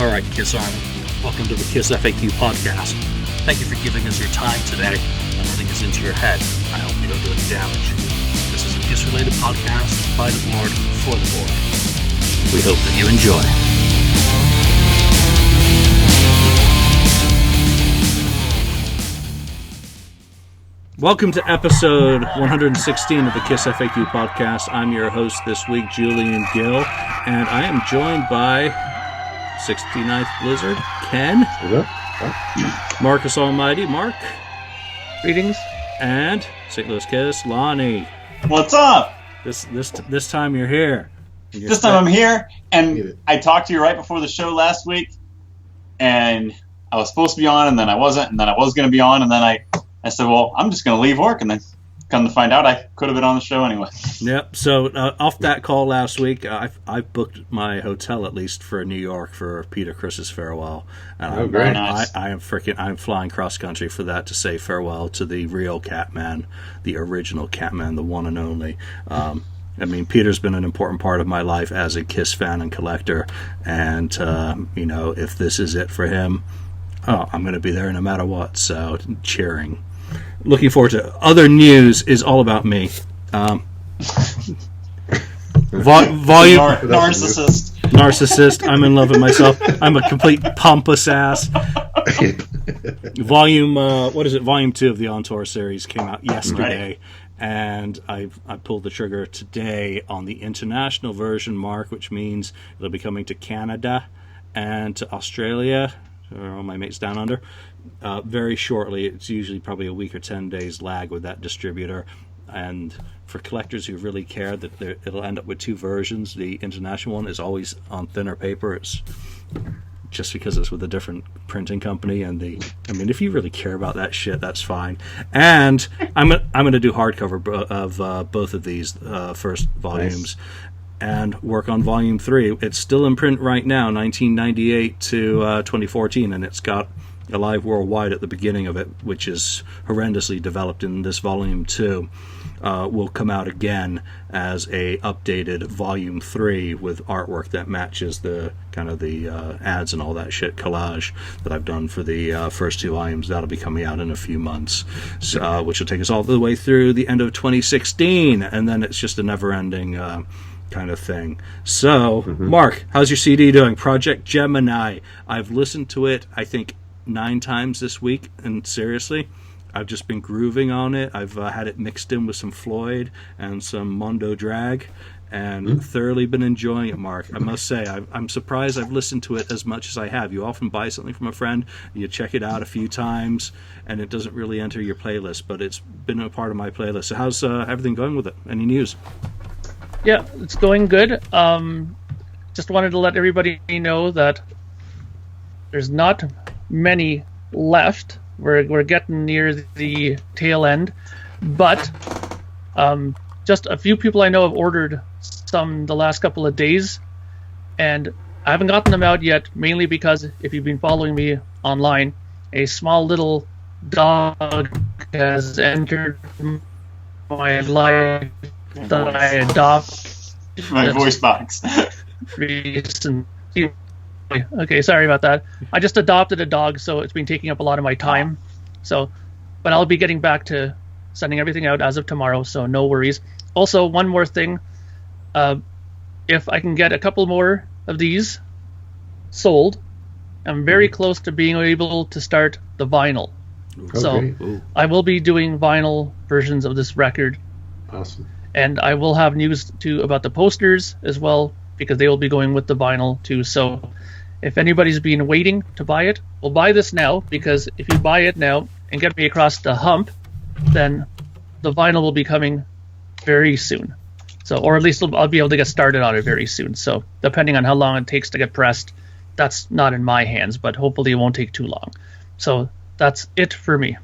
Alright, Kiss Army, welcome to the KissFAQ podcast. Thank you for giving us your time today and letting us into your head. I hope we don't do any damage. This is a Kiss-related podcast by the board, for the board. We hope that you enjoy. Welcome to episode 116 of the KissFAQ podcast. I'm your host this week, Julian Gill, and I am joined by 69th Blizzard, Ken. Marcus Almighty, Mark. Greetings. And St. Louis Kiss, Lonnie. What's up? This time you're here. This time I'm here, and I talked to you right before the show last week, and I was supposed to be on, and then I wasn't, and then I was going to be on, and then I said, well, I'm just going to leave work, and then come to find out I could have been on the show anyway. Yep, so off that call last week, I booked my hotel at least for New York for Peter Criss's farewell. And very nice. I'm flying cross country for that to say farewell to the real Catman, the original Catman, the one and only. I mean, Peter's been an important part of my life as a Kiss fan and collector, and if this is it for him, I'm going to be there no matter what. So cheering. Looking forward to other news is all about me. Volume narcissist. I'm in love with myself. I'm a complete pompous ass. Volume Volume 2 of the On Tour series came out yesterday, right. And I pulled the trigger today on the international version, Mark, which means it'll be coming to Canada and to Australia, or all my mates down under. Very shortly. It's usually probably a week or 10 days lag with that distributor, and for collectors who really care, that it'll end up with two versions. The international one is always on thinner paper. It's just because it's with a different printing company, and if you really care about that shit, that's fine. And I'm gonna do hardcover of both of these first volumes. Nice. And work on volume 3. It's still in print right now, 1998 to 2014, and it's got Alive Worldwide at the beginning of it, which is horrendously developed in this volume 2. Will come out again as a updated volume 3 with artwork that matches the kind of the ads and all that shit collage that I've done for the first two volumes. That'll be coming out in a few months, which will take us all the way through the end of 2016, and then it's just a never-ending kind of thing. So, Mark, how's your CD doing? Project Gemini. I've listened to it, I think, 9 times this week, and seriously, I've just been grooving on it. I've had it mixed in with some Floyd and some Mondo Drag, and thoroughly been enjoying it, Mark. I must say, I'm surprised I've listened to it as much as I have. You often buy something from a friend, you check it out a few times, and it doesn't really enter your playlist, but it's been a part of my playlist. So how's everything going with it? Any news? Yeah, it's going good. Just wanted to let everybody know that there's not many left. We're getting near the tail end, but just a few people I know have ordered some the last couple of days, and I haven't gotten them out yet, mainly because if you've been following me online, a small little dog has entered my life that I adopt my voice box. Okay, sorry about that. I just adopted a dog, so it's been taking up a lot of my time. So, but I'll be getting back to sending everything out as of tomorrow, so no worries. Also, one more thing. If I can get a couple more of these sold, I'm very close to being able to start the vinyl. Okay. So I will be doing vinyl versions of this record. Awesome. And I will have news too about the posters as well, because they will be going with the vinyl too. So if anybody's been waiting to buy it, well, buy this now, because if you buy it now and get me across the hump, then the vinyl will be coming very soon. So, or at least I'll be able to get started on it very soon. So depending on how long it takes to get pressed, that's not in my hands, but hopefully it won't take too long. So that's it for me.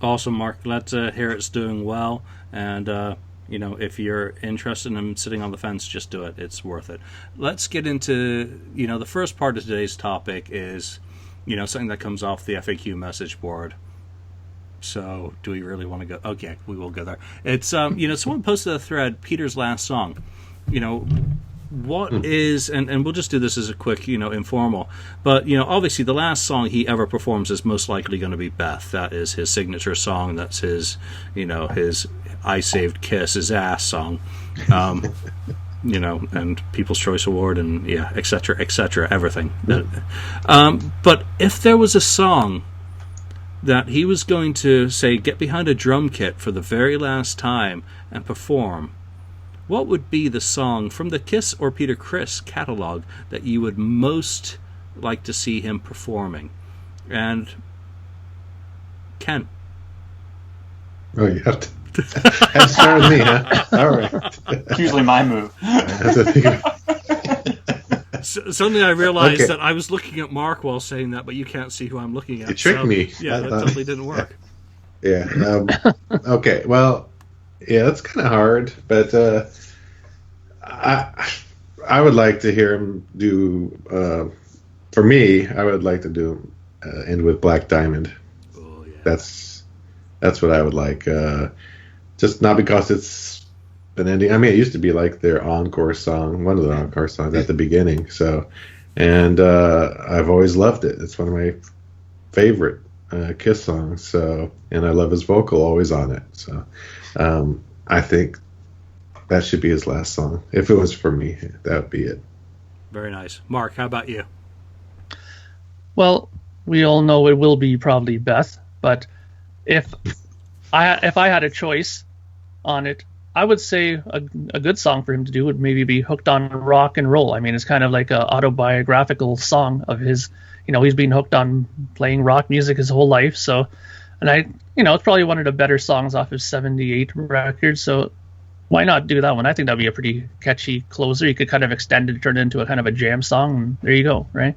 Awesome, Mark. Glad to hear it's doing well. And, if you're interested in sitting on the fence, just do it. It's worth it. Let's get into, the first part of today's topic is, something that comes off the FAQ message board. So, do we really want to go? Okay, we will go there. It's, someone posted a thread, Peter's last song. what is, and we'll just do this as a quick, informal, but, obviously the last song he ever performs is most likely going to be Beth. That is his signature song. That's his, his I Saved Kiss, his ass song. And People's Choice Award and, et cetera, everything. But if there was a song that he was going to, say, get behind a drum kit for the very last time and perform, what would be the song from the Kiss or Peter Criss catalog that you would most like to see him performing? And Ken. Oh, you have to start with me, huh? All right. It's usually my move. Suddenly I realized that I was looking at Mark while saying that, but you can't see who I'm looking at. You tricked me. Yeah, that totally didn't work. Yeah. Okay. Well, yeah, that's kind of hard, but I would like to hear him do. For me, I would like to do end with Black Diamond. Oh yeah. That's what I would like. Just not because it's an ending. I mean, it used to be like their encore song, one of the encore songs at the beginning. So, and I've always loved it. It's one of my favorite Kiss songs. So, and I love his vocal always on it. So, I think that should be his last song. If it was for me, that would be it. Very nice. Mark, how about you? Well, we all know it will be probably Beth, but if I had a choice on it, I would say a good song for him to do would maybe be Hooked on Rock and Roll. I mean, it's kind of like an autobiographical song of his. He's been hooked on playing rock music his whole life. So, and it's probably one of the better songs off his '78 record. So, why not do that one? I think that'd be a pretty catchy closer. You could kind of extend it, turn it into a kind of a jam song, and there you go, right?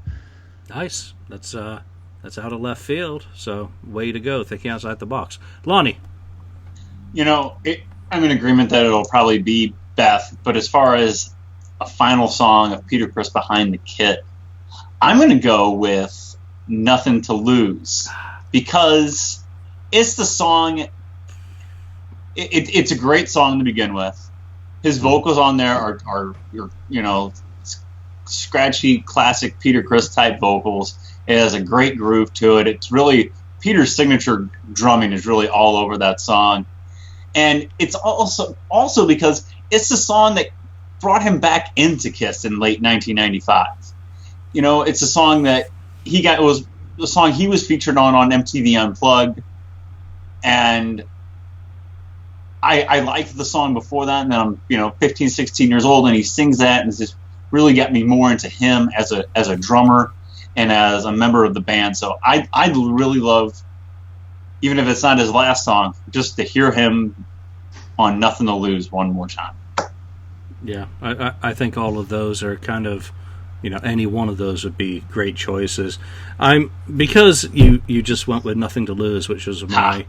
Nice. That's out of left field. So, way to go, thinking outside the box, Lonnie. I'm in agreement that it'll probably be Beth, but as far as a final song of Peter Criss behind the kit, I'm going to go with Nothing to Lose, because it's the song. It's a great song to begin with. His vocals on there are scratchy, classic Peter Criss type vocals. It has a great groove to it. It's really, Peter's signature drumming is really all over that song. And it's also because it's the song that brought him back into Kiss in late 1995. It's a song that it was the song he was featured on MTV Unplugged. And I liked the song before that, and then I'm 15, 16 years old, and he sings that, and it's just really got me more into him as a drummer and as a member of the band. So I'd really love, even if it's not his last song, just to hear him on Nothing to Lose one more time. Yeah, I think all of those are kind of, any one of those would be great choices. Because you just went with Nothing to Lose, which was my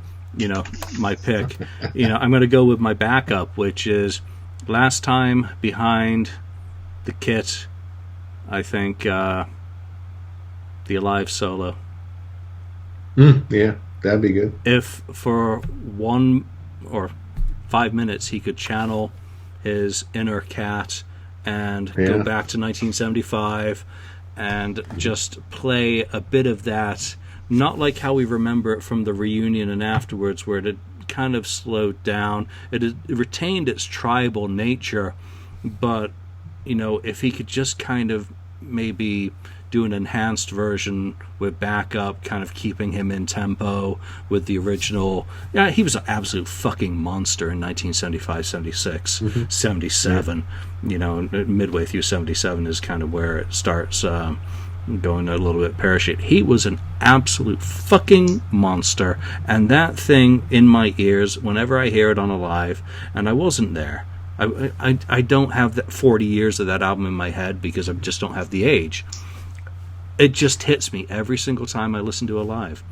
pick. I'm going to go with my backup, which is Last Time Behind the Kit. I think the Alive solo. Yeah, that'd be good. If for 1 or 5 minutes he could channel his inner cat and go back to 1975 and just play a bit of that, not like how we remember it from the reunion and afterwards, where it had kind of slowed down. It retained its tribal nature, but if he could just kind of maybe do an enhanced version with backup, kind of keeping him in tempo with the original. Yeah, he was an absolute fucking monster in 1975, 76, 77. Midway through 77 is kind of where it starts going a little bit pear-shaped. He was an absolute fucking monster, and that thing in my ears whenever I hear it on Alive, and I wasn't there. I don't have that 40 years of that album in my head because I just don't have the age. It just hits me every single time I listen to Alive.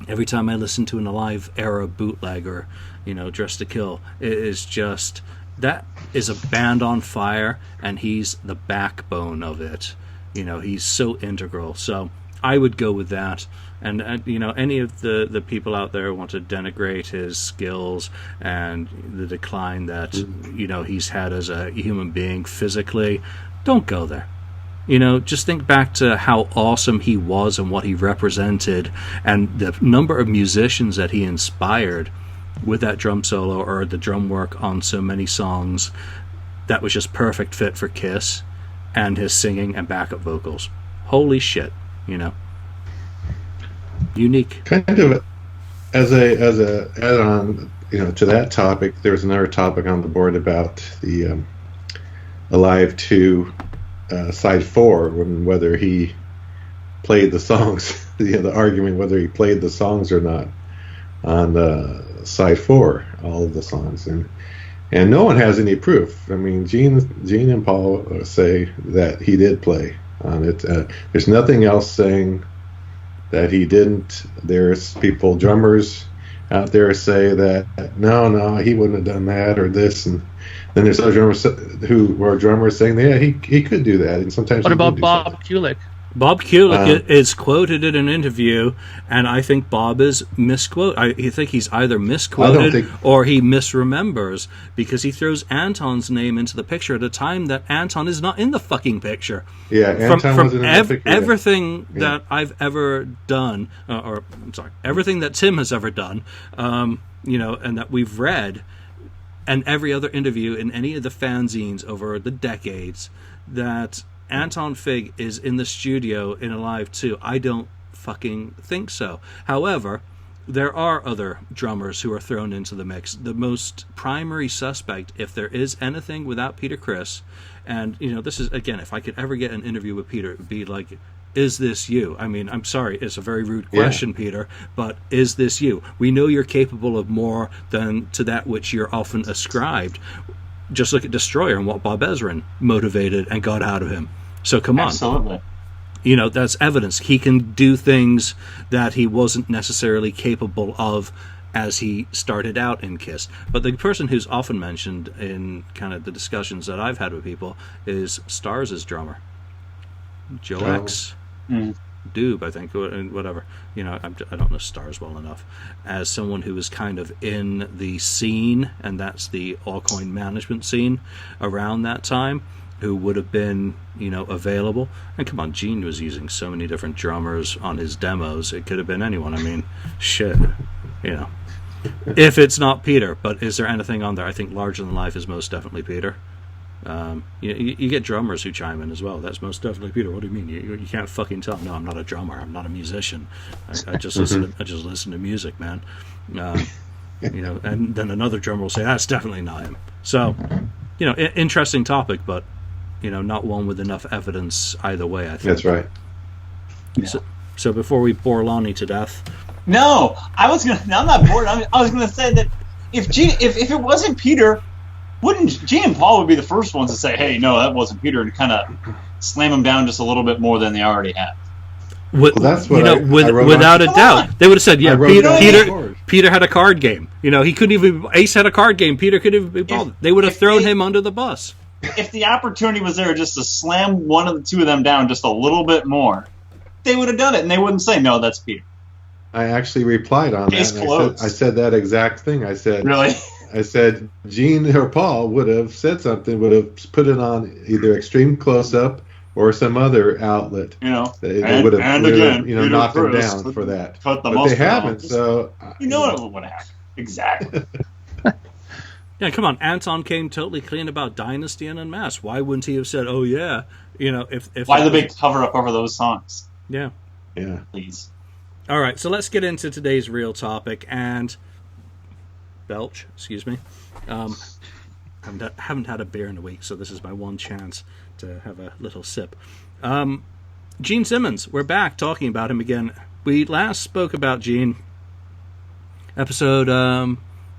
Every time I listen to an Alive era bootleg or, Dress to Kill, it is just, that is a band on fire, and he's the backbone of it. He's so integral. So I would go with that. And any of the people out there who want to denigrate his skills and the decline that he's had as a human being physically, don't go there. Just think back to how awesome he was and what he represented, and the number of musicians that he inspired with that drum solo or the drum work on so many songs. That was just perfect fit for Kiss, and his singing and backup vocals. Holy shit, unique. Kind of as a add-on, to that topic, there was another topic on the board about the Alive 2 side 4, whether he played the songs, the argument whether he played the songs or not on side 4, all of the songs, and no one has any proof. I mean, Gene and Paul say that he did play on it. There's nothing else saying that he didn't. There's drummers out there say that no, he wouldn't have done that or this, and then there's other drummers who are drummers saying, yeah, he could do that, and sometimes. What about Bob Kulick? Bob Kulick is quoted in an interview, and I think Bob is misquoted. I think he's either misquoted or he misremembers, because he throws Anton's name into the picture at a time that Anton is not in the fucking picture. Yeah, Anton wasn't in the picture. Everything that I've ever done, everything that Tim has ever done, and that we've read, and every other interview in any of the fanzines over the decades, that Anton Fig is in the studio in Alive 2. I don't fucking think so. However, there are other drummers who are thrown into the mix. The most primary suspect, if there is anything without Peter Criss, and this is, again, if I could ever get an interview with Peter, it would be like, is this you? I mean, I'm sorry, it's a very rude question, Peter, but is this you? We know you're capable of more than to that which you're often ascribed. Just look at Destroyer and what Bob Ezrin motivated and got out of him. So come on. Absolutely. That's evidence. He can do things that he wasn't necessarily capable of as he started out in Kiss. But the person who's often mentioned in kind of the discussions that I've had with people is Stars' drummer. Joe X. Doob, I think, whatever. I don't know Stars well enough. As someone who was kind of in the scene, and that's the Allcoin management scene around that time, who would have been, available. And come on, Gene was using so many different drummers on his demos. It could have been anyone. I mean, shit, If it's not Peter, but is there anything on there? I think Larger Than Life is most definitely Peter. You get drummers who chime in as well. That's most definitely Peter. What do you mean? You can't fucking tell. No, I'm not a drummer. I'm not a musician. I just listen. I just listen to music, man. And then another drummer will say, "That's definitely not him." So, interesting topic, but not one with enough evidence either way. I think that's right. So before we bore Lonnie to death, no, I'm not bored. I was gonna say that if it wasn't Peter, wouldn't Gene and Paul would be the first ones to say, "Hey, no, that wasn't Peter," and kind of slam him down just a little bit more than they already have. That's what I wrote without a doubt. They would have said, "Yeah, Peter had a card game. He couldn't even. Ace had a card game. Peter couldn't even be bothered." They would have thrown him under the bus. If the opportunity was there just to slam one of the two of them down just a little bit more, they would have done it, and they wouldn't say, "No, that's Peter." I actually replied on that. I said that exact thing. I said, "Really?" I said Gene or Paul would have said something, would have put it on either Extreme Close Up or some other outlet. They would have knocked them down for that. But they haven't, so what would have happened. Exactly. Yeah, come on. Anton came totally clean about Dynasty and Unmasked. Why wouldn't he have said, "Oh yeah"? If why the big cover up over those songs? Yeah. Please. All right, so let's get into today's real topic and belch. Excuse me. Haven't had a beer in a week, so this is my one chance to have a little sip. Gene Simmons, we're back talking about him again. We last spoke about Gene, episode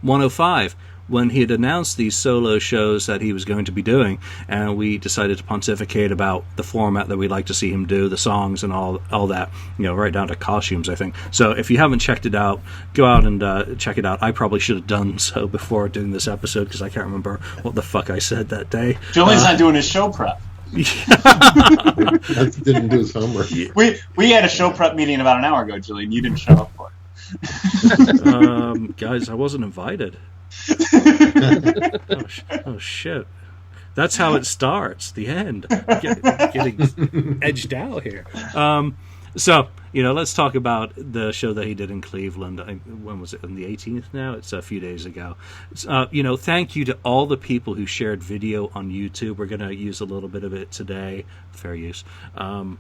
105, when he had announced these solo shows that he was going to be doing, and we decided to pontificate about the format that we'd like to see him do, the songs and all that, right down to costumes, I think. So if you haven't checked it out, go out and check it out. I probably should have done so before doing this episode, because I can't remember what the fuck I said that day. Julian's not doing his show prep. That didn't do his homework. We had a show prep meeting about an hour ago, Julian. You didn't show up for it. Guys, I wasn't invited. Oh shit. That's how it starts. The end. Getting edged out here. So, let's talk about the show that he did in Cleveland. When was it? On the 18th now? It's a few days ago. Thank you to all the people who shared video on YouTube. We're going to use a little bit of it today. Fair use. To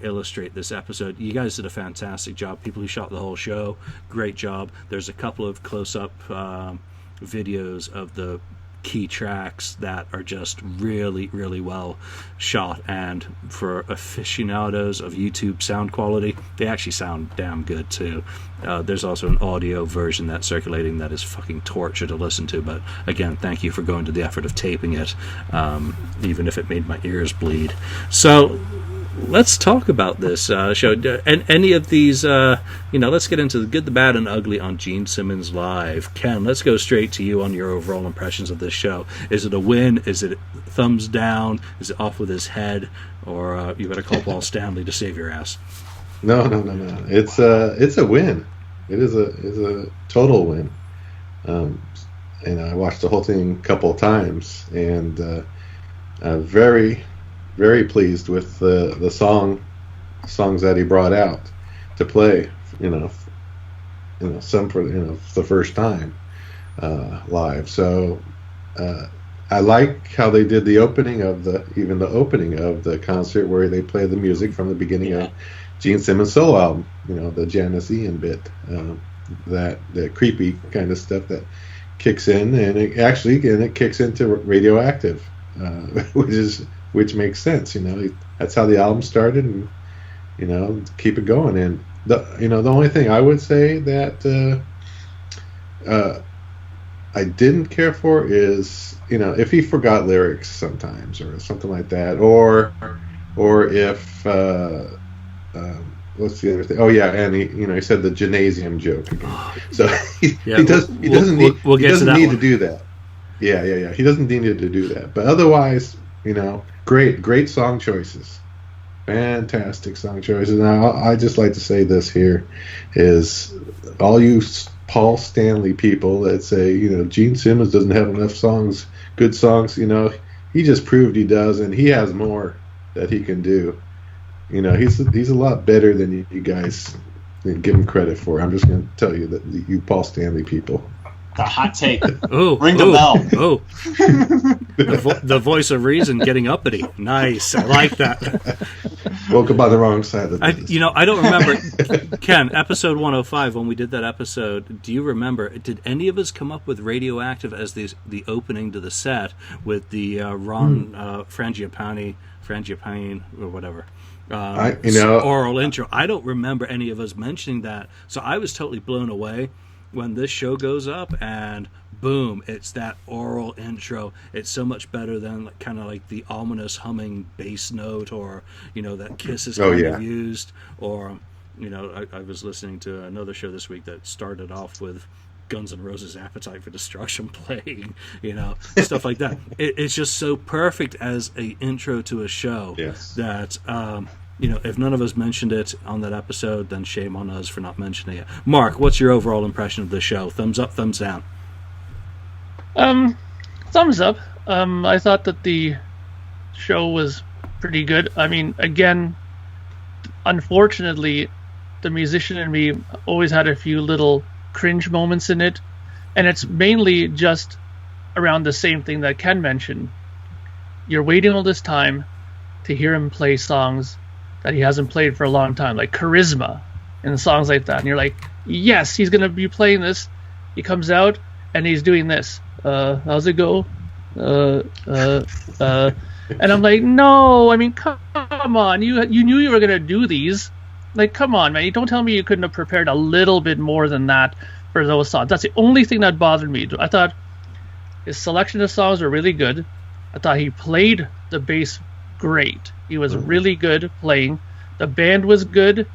illustrate this episode. You guys did a fantastic job. People who shot the whole show, great job. There's a couple of close-up videos of the key tracks that are just really, really well shot, and for aficionados of YouTube sound quality, they actually sound damn good too. There's also an audio version that's circulating that is fucking torture to listen to, but again, thank you for going to the effort of taping it, even if it made my ears bleed. So let's talk about this show. And any of these, let's get into the good, the bad, and ugly on Gene Simmons Live. Ken, let's go straight to you on your overall impressions of this show. Is it a win? Is it thumbs down? Is it off with his head? Or you better call Paul Stanley to save your ass? No. It's a win. It is a total win. And I watched the whole thing a couple of times, and very, very pleased with the songs that he brought out to play. Some for the first time live. So I like how they did the opening of the concert, where they play the music from the beginning of Gene Simmons' solo album. The Janis Ian bit, that creepy kind of stuff that kicks in, and it kicks into Radioactive, which makes sense. That's how the album started, and keep it going. And the only thing I would say that I didn't care for is if he forgot lyrics sometimes or something like that, or if what's the other thing? Oh yeah, and he said the gymnasium joke again. So he doesn't need to do that. Yeah. He doesn't need to do that. But otherwise, great song choices, fantastic song choices. Now I just like to say this here is all you Paul Stanley people that say Gene Simmons doesn't have enough good songs. He just proved he does, and he has more that he can do. He's a lot better than you guys give him credit for. I'm just going to tell you that you Paul Stanley people. The hot take. Ring the bell. Oh, the voice of reason getting uppity. Nice. I like that. Woke up on the wrong side of this. I don't remember. Ken, episode 105, when we did that episode, do you remember, did any of us come up with Radioactive as the opening to the set with the Ron Frangipane or whatever? Oral intro. I don't remember any of us mentioning that. So I was totally blown away when this show goes up, and boom, it's that oral intro. It's so much better than kind of like the ominous humming bass note, or that Kiss is kind of used, or I was listening to another show this week that started off with Guns N' Roses' Appetite for Destruction playing, stuff like that. It's just so perfect as a intro to a show that if none of us mentioned it on that episode, then shame on us for not mentioning it. Mark, what's your overall impression of the show? Thumbs up, thumbs down? Thumbs up. I thought that the show was pretty good. I mean, again, unfortunately, the musician in me always had a few little cringe moments in it, and it's mainly just around the same thing that Ken mentioned. You're waiting all this time to hear him play songs that he hasn't played for a long time, like Charisma and songs like that, and you're like, yes, he's gonna be playing this. He comes out and he's doing this. How's it go? And I'm like, no, I mean, come on, you knew you were gonna do these. Like, come on, man, you don't tell me you couldn't have prepared a little bit more than that for those songs. That's the only thing that bothered me. I thought his selection of songs were really good. I thought he played the bass great. He was really good playing. The band was good.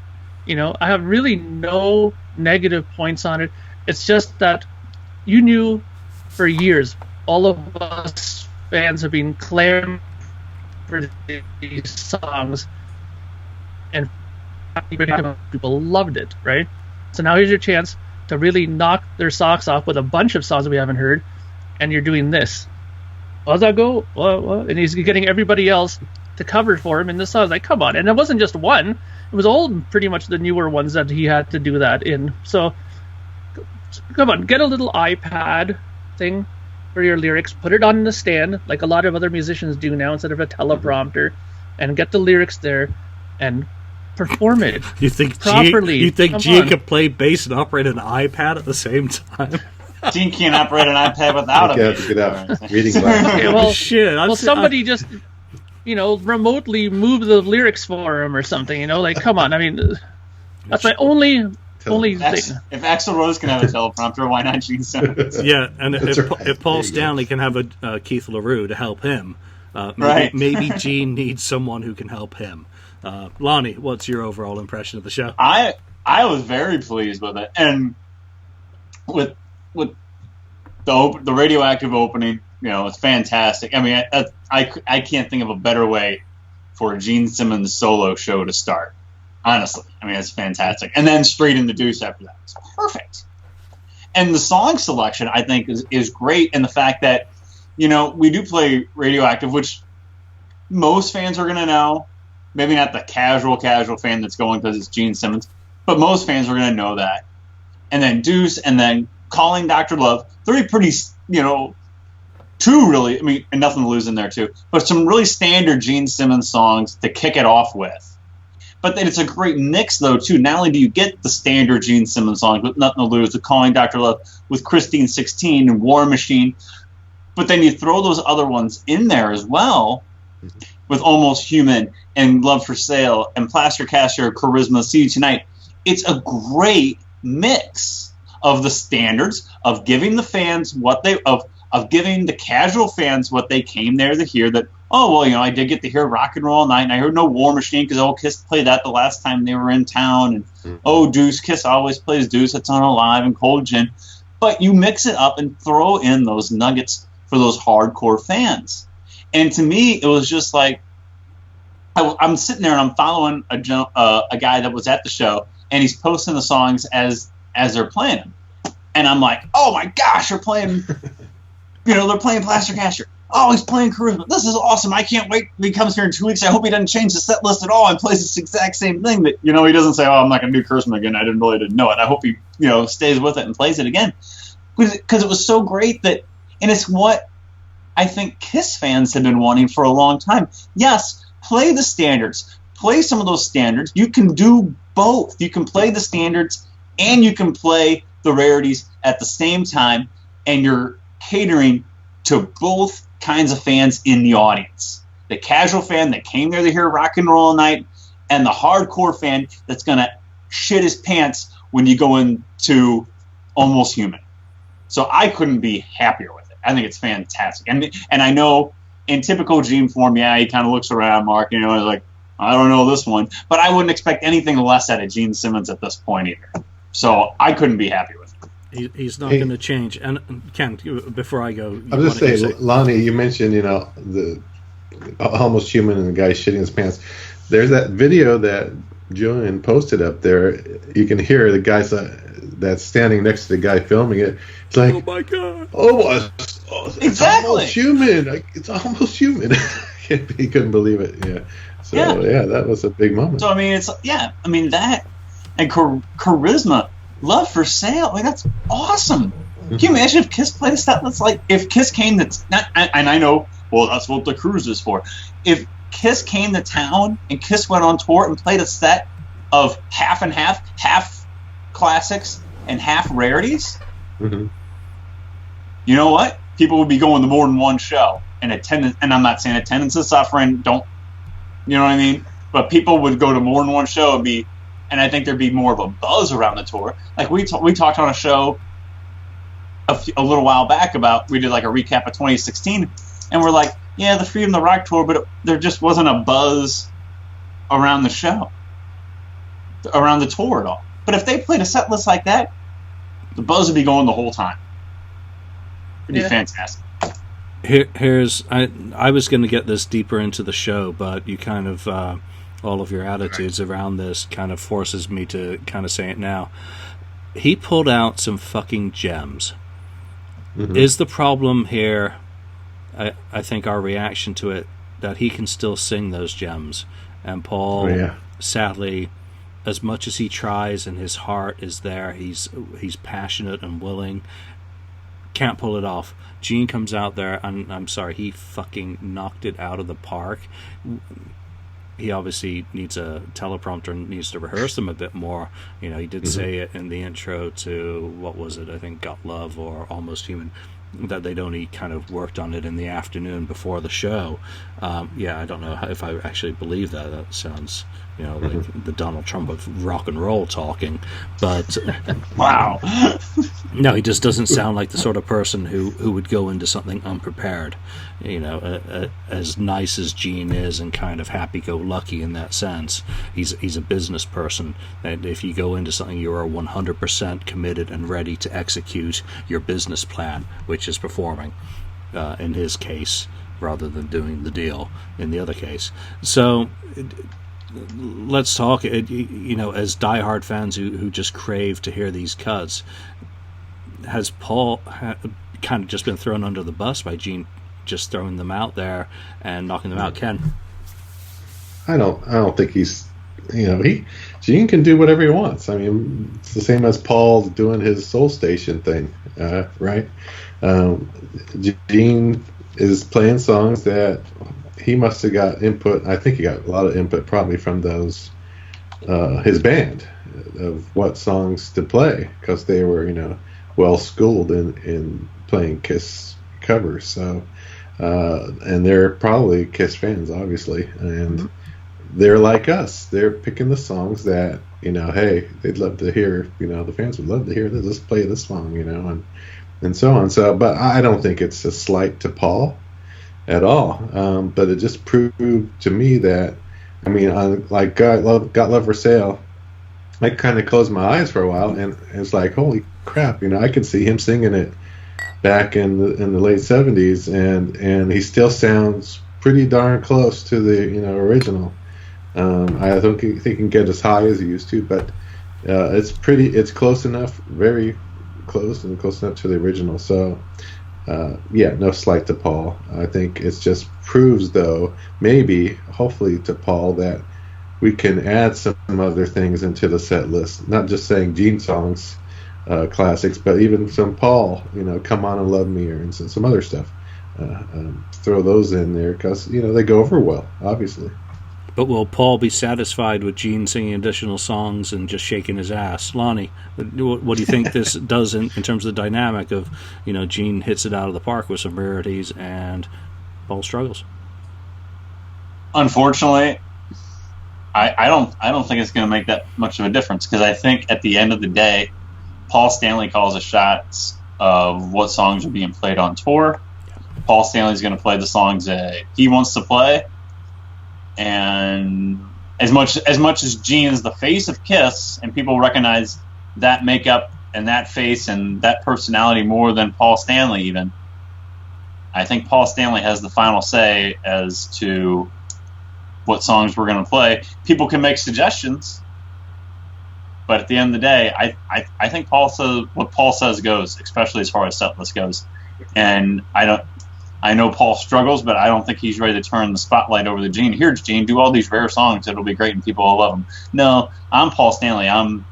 I have really no negative points on it. It's just that you knew for years, all of us fans have been clamoring for these songs, and people loved it, right? So now here's your chance to really knock their socks off with a bunch of songs that we haven't heard, and you're doing this. How's that go? What? And he's getting everybody else to cover for him in the songs. Like, come on. And it wasn't just one. It was all pretty much the newer ones that he had to do that in. So, come on, get a little iPad thing for your lyrics. Put it on the stand, like a lot of other musicians do now, instead of a teleprompter, and get the lyrics there and perform it You think properly. You think Come Gene on. could play bass and operate an iPad at the same time? Gene can't operate an iPad without You him. have to get out reading glasses. Okay, well, Shit. well, somebody just, remotely move the lyrics for him or something. Like, come on. I mean, that's my only thing. If Axl Rose can have a teleprompter, why not Gene Simmons? Yeah, and That's if, right. if Paul There you go. Stanley can have a Keith LaRue to help him, Right. maybe Gene needs someone who can help him. Lonnie, what's your overall impression of the show? I was very pleased with it, and with the radioactive opening, it's fantastic. I mean, I can't think of a better way for a Gene Simmons solo show to start. Honestly, I mean, it's fantastic, and then straight into Deuce after that. It's perfect. And the song selection, I think, is great, and the fact that we do play radioactive, which most fans are going to know. Maybe not the casual fan that's going because it's Gene Simmons, but most fans are going to know that. And then Deuce, and then Calling Dr. Love, three pretty, two really, and Nothing to Lose in there too, but some really standard Gene Simmons songs to kick it off with. But then it's a great mix, though, too. Not only do you get the standard Gene Simmons songs with Nothing to Lose, with Calling Dr. Love, with Christine 16 and War Machine, but then you throw those other ones in there as well, with Almost Human and Love for Sale and Plaster Caster, Charisma, See You Tonight. It's a great mix of the standards of giving the fans what they of giving the casual fans what they came there to hear. That I did get to hear Rock and Roll All Night, and I heard no War Machine because Kiss played that the last time they were in town, and Deuce, Kiss always plays Deuce. It's on Alive and Cold Gin, but you mix it up and throw in those nuggets for those hardcore fans. And to me, it was just like, I'm sitting there and I'm following a guy that was at the show, and he's posting the songs as they're playing them. And I'm like, oh my gosh, they're playing, they're playing Plaster Caster. Oh, he's playing Charisma. This is awesome. I can't wait. He comes here in 2 weeks. I hope he doesn't change the set list at all and plays this exact same thing. That, he doesn't say, I'm not going to do Charisma again. I didn't know it. I hope he, stays with it and plays it again. Because it was so great and it's what I think Kiss fans have been wanting for a long time. Yes, play the standards. Play some of those standards. You can do both. You can play the standards and you can play the rarities at the same time, and you're catering to both kinds of fans in the audience. The casual fan that came there to hear Rock and Roll All Night, and the hardcore fan that's going to shit his pants when you go into Almost Human. So I couldn't be happier with it. I think it's fantastic. And I know in typical Gene form, he kind of looks around, Mark, he's like, I don't know this one. But I wouldn't expect anything less out of Gene Simmons at this point either. So I couldn't be happy with it. He's not going to change. And Ken, before I go, I'm just saying, Lonnie, you mentioned, the Almost Human and the guy shitting his pants. There's that video that Julian posted up there. You can hear the guy that's standing next to the guy filming it. It's like, oh my god! Exactly. It's almost human. It's almost human. He couldn't believe it. Yeah. So yeah, that was a big moment. So that and Charisma, Love for Sale. That's awesome. Can you imagine if Kiss played a set that's like, if Kiss came to and I know, well, that's what the cruise is for. If Kiss came to town and Kiss went on tour and played a set of half and half classics and half rarities, you know what? People would be going to more than one show, and attendance. And I'm not saying attendance is suffering. Don't, you know what I mean? But people would go to more than one show and I think there'd be more of a buzz around the tour. Like we talked on a show a little while back we did like a recap of 2016, and we're like, yeah, the Freedom the Rock tour, but there just wasn't a buzz around the show, around the tour at all. But if they played a set list like that, the buzz would be going the whole time. It'd be fantastic. Here's I was going to get this deeper into the show, but you kind of all of your attitudes around this kind of forces me to kind of say it now. He pulled out some fucking gems. Mm-hmm. Is the problem here, I think our reaction to it, that he can still sing those gems, and Paul, sadly, as much as he tries and his heart is there, he's passionate and willing, can't pull it off. Gene comes out there, and I'm sorry, he fucking knocked it out of the park. He obviously needs a teleprompter and needs to rehearse them a bit more. You know, he did say it in the intro to, what was it, I think Got Love or Almost Human, that they'd only kind of worked on it in the afternoon before the show. I don't know if I actually believe that. That sounds, like the Donald Trump of rock and roll talking. But wow. No, he just doesn't sound like the sort of person who would go into something unprepared. As nice as Gene is and kind of happy-go-lucky in that sense, he's a business person. And if you go into something, you are 100% committed and ready to execute your business plan, which is performing, in his case, rather than doing the deal in the other case. So let's talk, as diehard fans who just crave to hear these cuts. Has Paul kind of just been thrown under the bus by Gene, just throwing them out there and knocking them out? Ken? I don't think he's, Gene can do whatever he wants. I mean, it's the same as Paul doing his Soul Station thing, right? Gene is playing songs that he must have got input. I think he got a lot of input probably from those, his band, of what songs to play, because they were, well schooled in playing Kiss covers. So, and they're probably Kiss fans, obviously, and they're like us. They're picking the songs that, hey, they'd love to hear. The fans would love to hear this. Let's play this song, and so on. So, but I don't think it's a slight to Paul at all. But it just proved to me that, like Got Love for Sale, I kind of closed my eyes for a while, and it's like, holy crap, I could see him singing it back in the late 70s, and he still sounds pretty darn close to the original. I don't think he can get as high as he used to, but it's close enough, very close, and close enough to the original. So no slight to Paul. I think it just proves, though, maybe, hopefully to Paul, that we can add some other things into the set list, not just saying Gene songs, classics, but even some Paul, Come On and Love Me, and some other stuff. Throw those in there, because they go over well, obviously. But will Paul be satisfied with Gene singing additional songs and just shaking his ass? Lonnie, what do you think this does in terms of the dynamic of, Gene hits it out of the park with some rarities and Paul struggles? Unfortunately, I don't think it's going to make that much of a difference, because I think at the end of the day, Paul Stanley calls the shots of what songs are being played on tour. Paul Stanley's going to play the songs that he wants to play, and as much as Gene is the face of Kiss, and people recognize that makeup and that face and that personality more than Paul Stanley even, I think Paul Stanley has the final say as to what songs we're going to play. People can make suggestions, but at the end of the day, I think what Paul says goes, especially as far as Setlist goes. And I know Paul struggles, but I don't think he's ready to turn the spotlight over to Gene. Here, Gene, do all these rare songs. It'll be great and people will love them. No, I'm Paul Stanley. I'm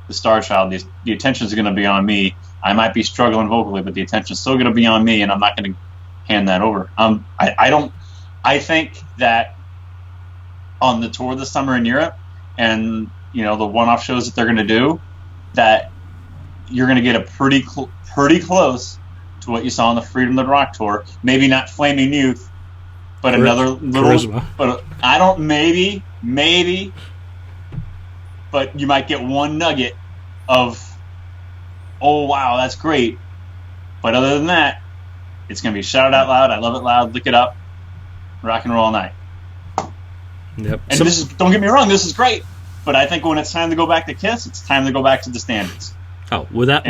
the star child. The attention's going to be on me. I might be struggling vocally, but the attention's still going to be on me, and I'm not going to hand that over. I think that on the tour this summer in Europe, and the one-off shows that they're going to do, that you're going to get a pretty close to what you saw on the Freedom of the Rock tour. Maybe not Flaming Youth, but another little charisma. But maybe, but you might get one nugget of, oh wow, that's great. But other than that, it's going to be Shout It Out Loud, I Love It Loud, Lick It Up, Rock and Roll All Night. Yep. And this is, don't get me wrong, this is great. But I think when it's time to go back to Kiss, it's time to go back to the standards. Oh, without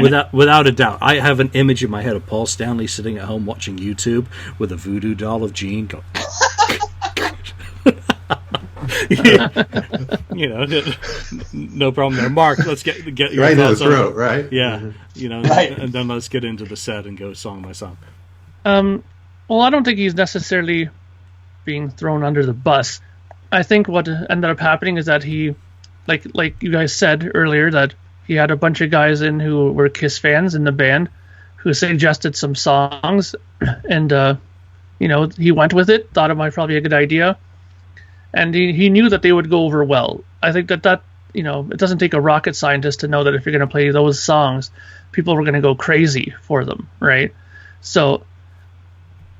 a doubt. I have an image in my head of Paul Stanley sitting at home watching YouTube with a voodoo doll of Gene going... no problem there. Mark, let's get your right in the thoughts on throat, it. right? Yeah, Right. and then let's get into the set and go song by song. Well, I don't think he's necessarily being thrown under the bus. I think what ended up happening is that he, like you guys said earlier, that he had a bunch of guys in who were Kiss fans in the band who suggested some songs, and he went with it, thought it might probably be a good idea, and he knew that they would go over well. I think that it doesn't take a rocket scientist to know that if you're going to play those songs, people are going to go crazy for them, right? So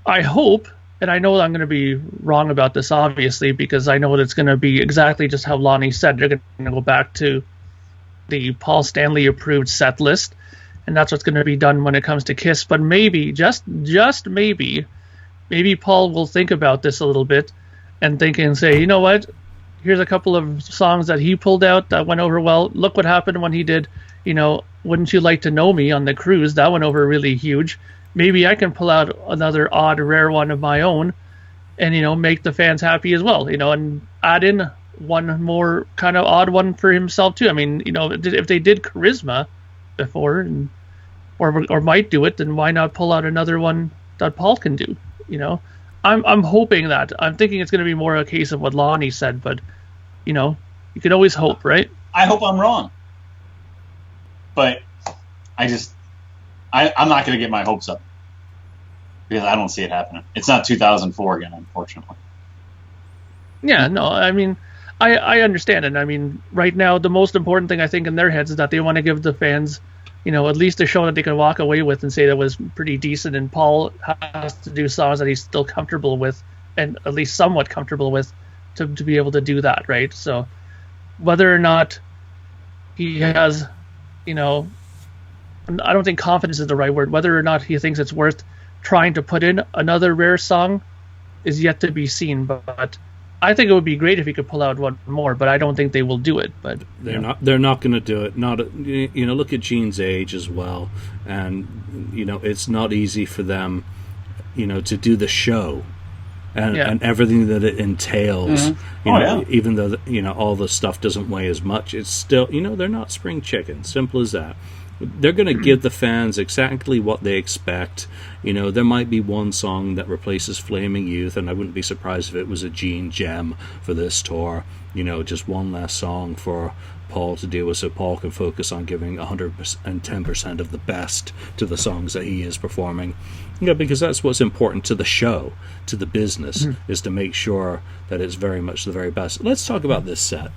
I hope, and I know I'm going to be wrong about this, obviously, because I know that it's going to be exactly just how Lonnie said. They're going to go back to the Paul Stanley approved set list, and that's what's going to be done when it comes to Kiss. But maybe, just maybe Paul will think about this a little bit and think and say, you know what? Here's a couple of songs that he pulled out that went over well. Look what happened when he did, Wouldn't You Like to Know Me on the cruise. That went over really huge. Maybe I can pull out another odd, rare one of my own and, make the fans happy as well, and add in one more kind of odd one for himself too. I mean, if they did Charisma before or might do it, then why not pull out another one that Paul can do? I'm hoping that. I'm thinking it's going to be more a case of what Lonnie said, but you can always hope, right? I hope I'm wrong, but I'm not going to get my hopes up because I don't see it happening. It's not 2004 again, unfortunately. Yeah, no, I mean, I understand it. I mean, right now, the most important thing I think in their heads is that they want to give the fans, at least a show that they can walk away with and say that was pretty decent. And Paul has to do songs that he's still comfortable with, and at least somewhat comfortable with, to be able to do that, right? So whether or not he has, I don't think confidence is the right word. Whether or not he thinks it's worth trying to put in another rare song is yet to be seen. But I think it would be great if he could pull out one more, but I don't think they will do it. But they're not going to do it. Look at Gene's age as well, and it's not easy for them, to do the show, and everything that it entails. Mm-hmm. Even though all the stuff doesn't weigh as much, it's still they're not spring chickens. Simple as that. They're going to give the fans exactly what they expect. There might be one song that replaces Flaming Youth, and I wouldn't be surprised if it was a Gene gem for this tour. Just one last song for Paul to deal with, so Paul can focus on giving 110% of the best to the songs that he is performing. Because that's what's important to the show, to the business, is to make sure that it's very much the very best. Let's talk about this set.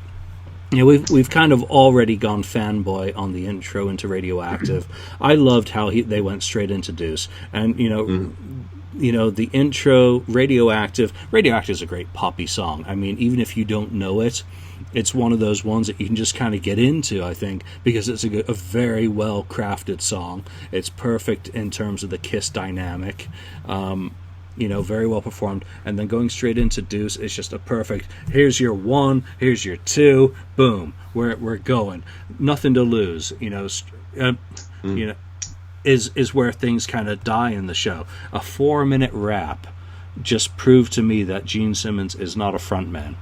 We've kind of already gone fanboy on the intro into Radioactive. I loved how they went straight into Deuce, and the intro Radioactive is a great poppy song. I mean, even if you don't know it, it's one of those ones that you can just kind of get into, I think, because it's a very well crafted song. It's perfect in terms of the Kiss dynamic. Very well performed, and then going straight into Deuce is just a perfect, here's your one, here's your two, boom, we're going, nothing to lose, is where things kind of die in the show. A 4-minute rap just proved to me that Gene Simmons is not a frontman.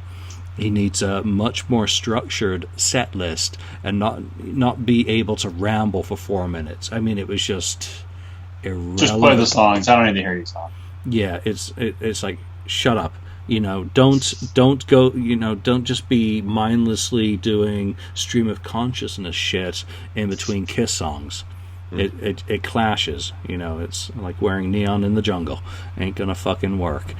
He needs a much more structured set list and not be able to ramble for 4 minutes. I mean, it was just irrelevant. Just play the songs. I don't need to hear you talk. Yeah, it's like, shut up. Don't go. Don't just be mindlessly doing stream of consciousness shit in between Kiss songs. It clashes. It's like wearing neon in the jungle. Ain't gonna fucking work.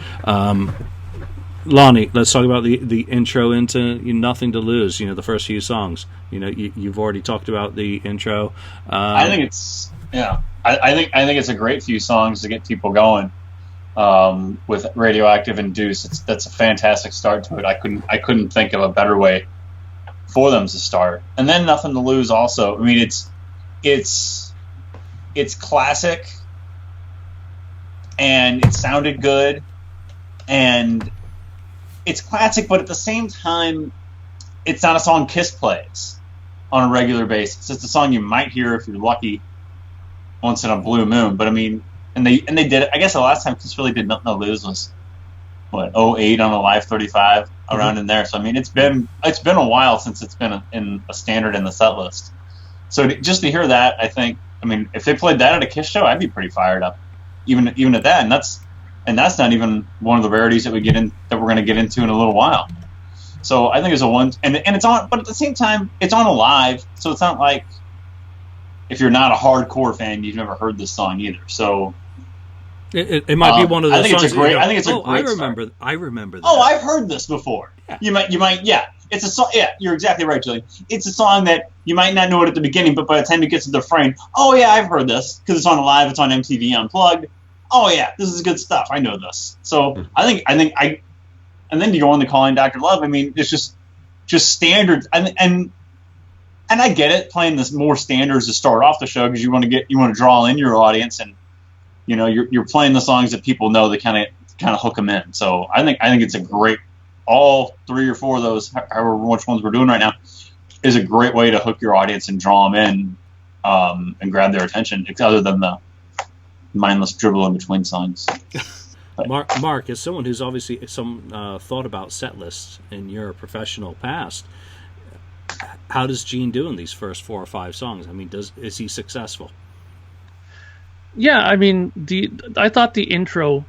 Lonnie, let's talk about the intro into Nothing to Lose. The first few songs. You've already talked about the intro. I think it's I think it's a great few songs to get people going. With Radioactive and Deuce, that's a fantastic start to it. I couldn't think of a better way for them to start. And then Nothing to Lose also. I mean, it's classic, and it sounded good, and it's classic, but at the same time, it's not a song Kiss plays. on a regular basis. It's a song you might hear if you're lucky once in a blue moon. But I mean, and they did it. I guess the last time Kiss really did Nothing to Lose was what, '08 on a Live 35, around in there. So I mean, it's been a while since it's been in a standard in the set list. So just to hear that, I think, I mean, if they played that at a Kiss show, I'd be pretty fired up, even at that. And that's not even one of the rarities that we're going to get into in a little while. So I think it's a one, and it's on, but at the same time, it's on a live, so it's not like if you're not a hardcore fan, you've never heard this song either. So it might be one of those songs. I think it's a great. I remember that. Oh, I've heard this before. Yeah. You might, yeah. It's a song. Yeah, you're exactly right, Julian. It's a song that you might not know it at the beginning, but by the time it gets to the frame, oh yeah, I've heard this because it's on live. It's on MTV Unplugged. Oh yeah, this is good stuff. I know this. So I think, and then you go on to Calling Dr. Love. I mean, it's just standards, and I get it, playing this more standards to start off the show because you want to draw in your audience, and you know you're playing the songs that people know that kind of hook them in. So I think it's a great, all 3 or 4 of those, however which ones we're doing right now, is a great way to hook your audience and draw them in, and grab their attention. Other than the mindless dribble in between songs. Mark, as someone who's obviously thought about set lists in your professional past, how does Gene do in these first 4 or 5 songs? I mean, is he successful? Yeah, I mean, I thought the intro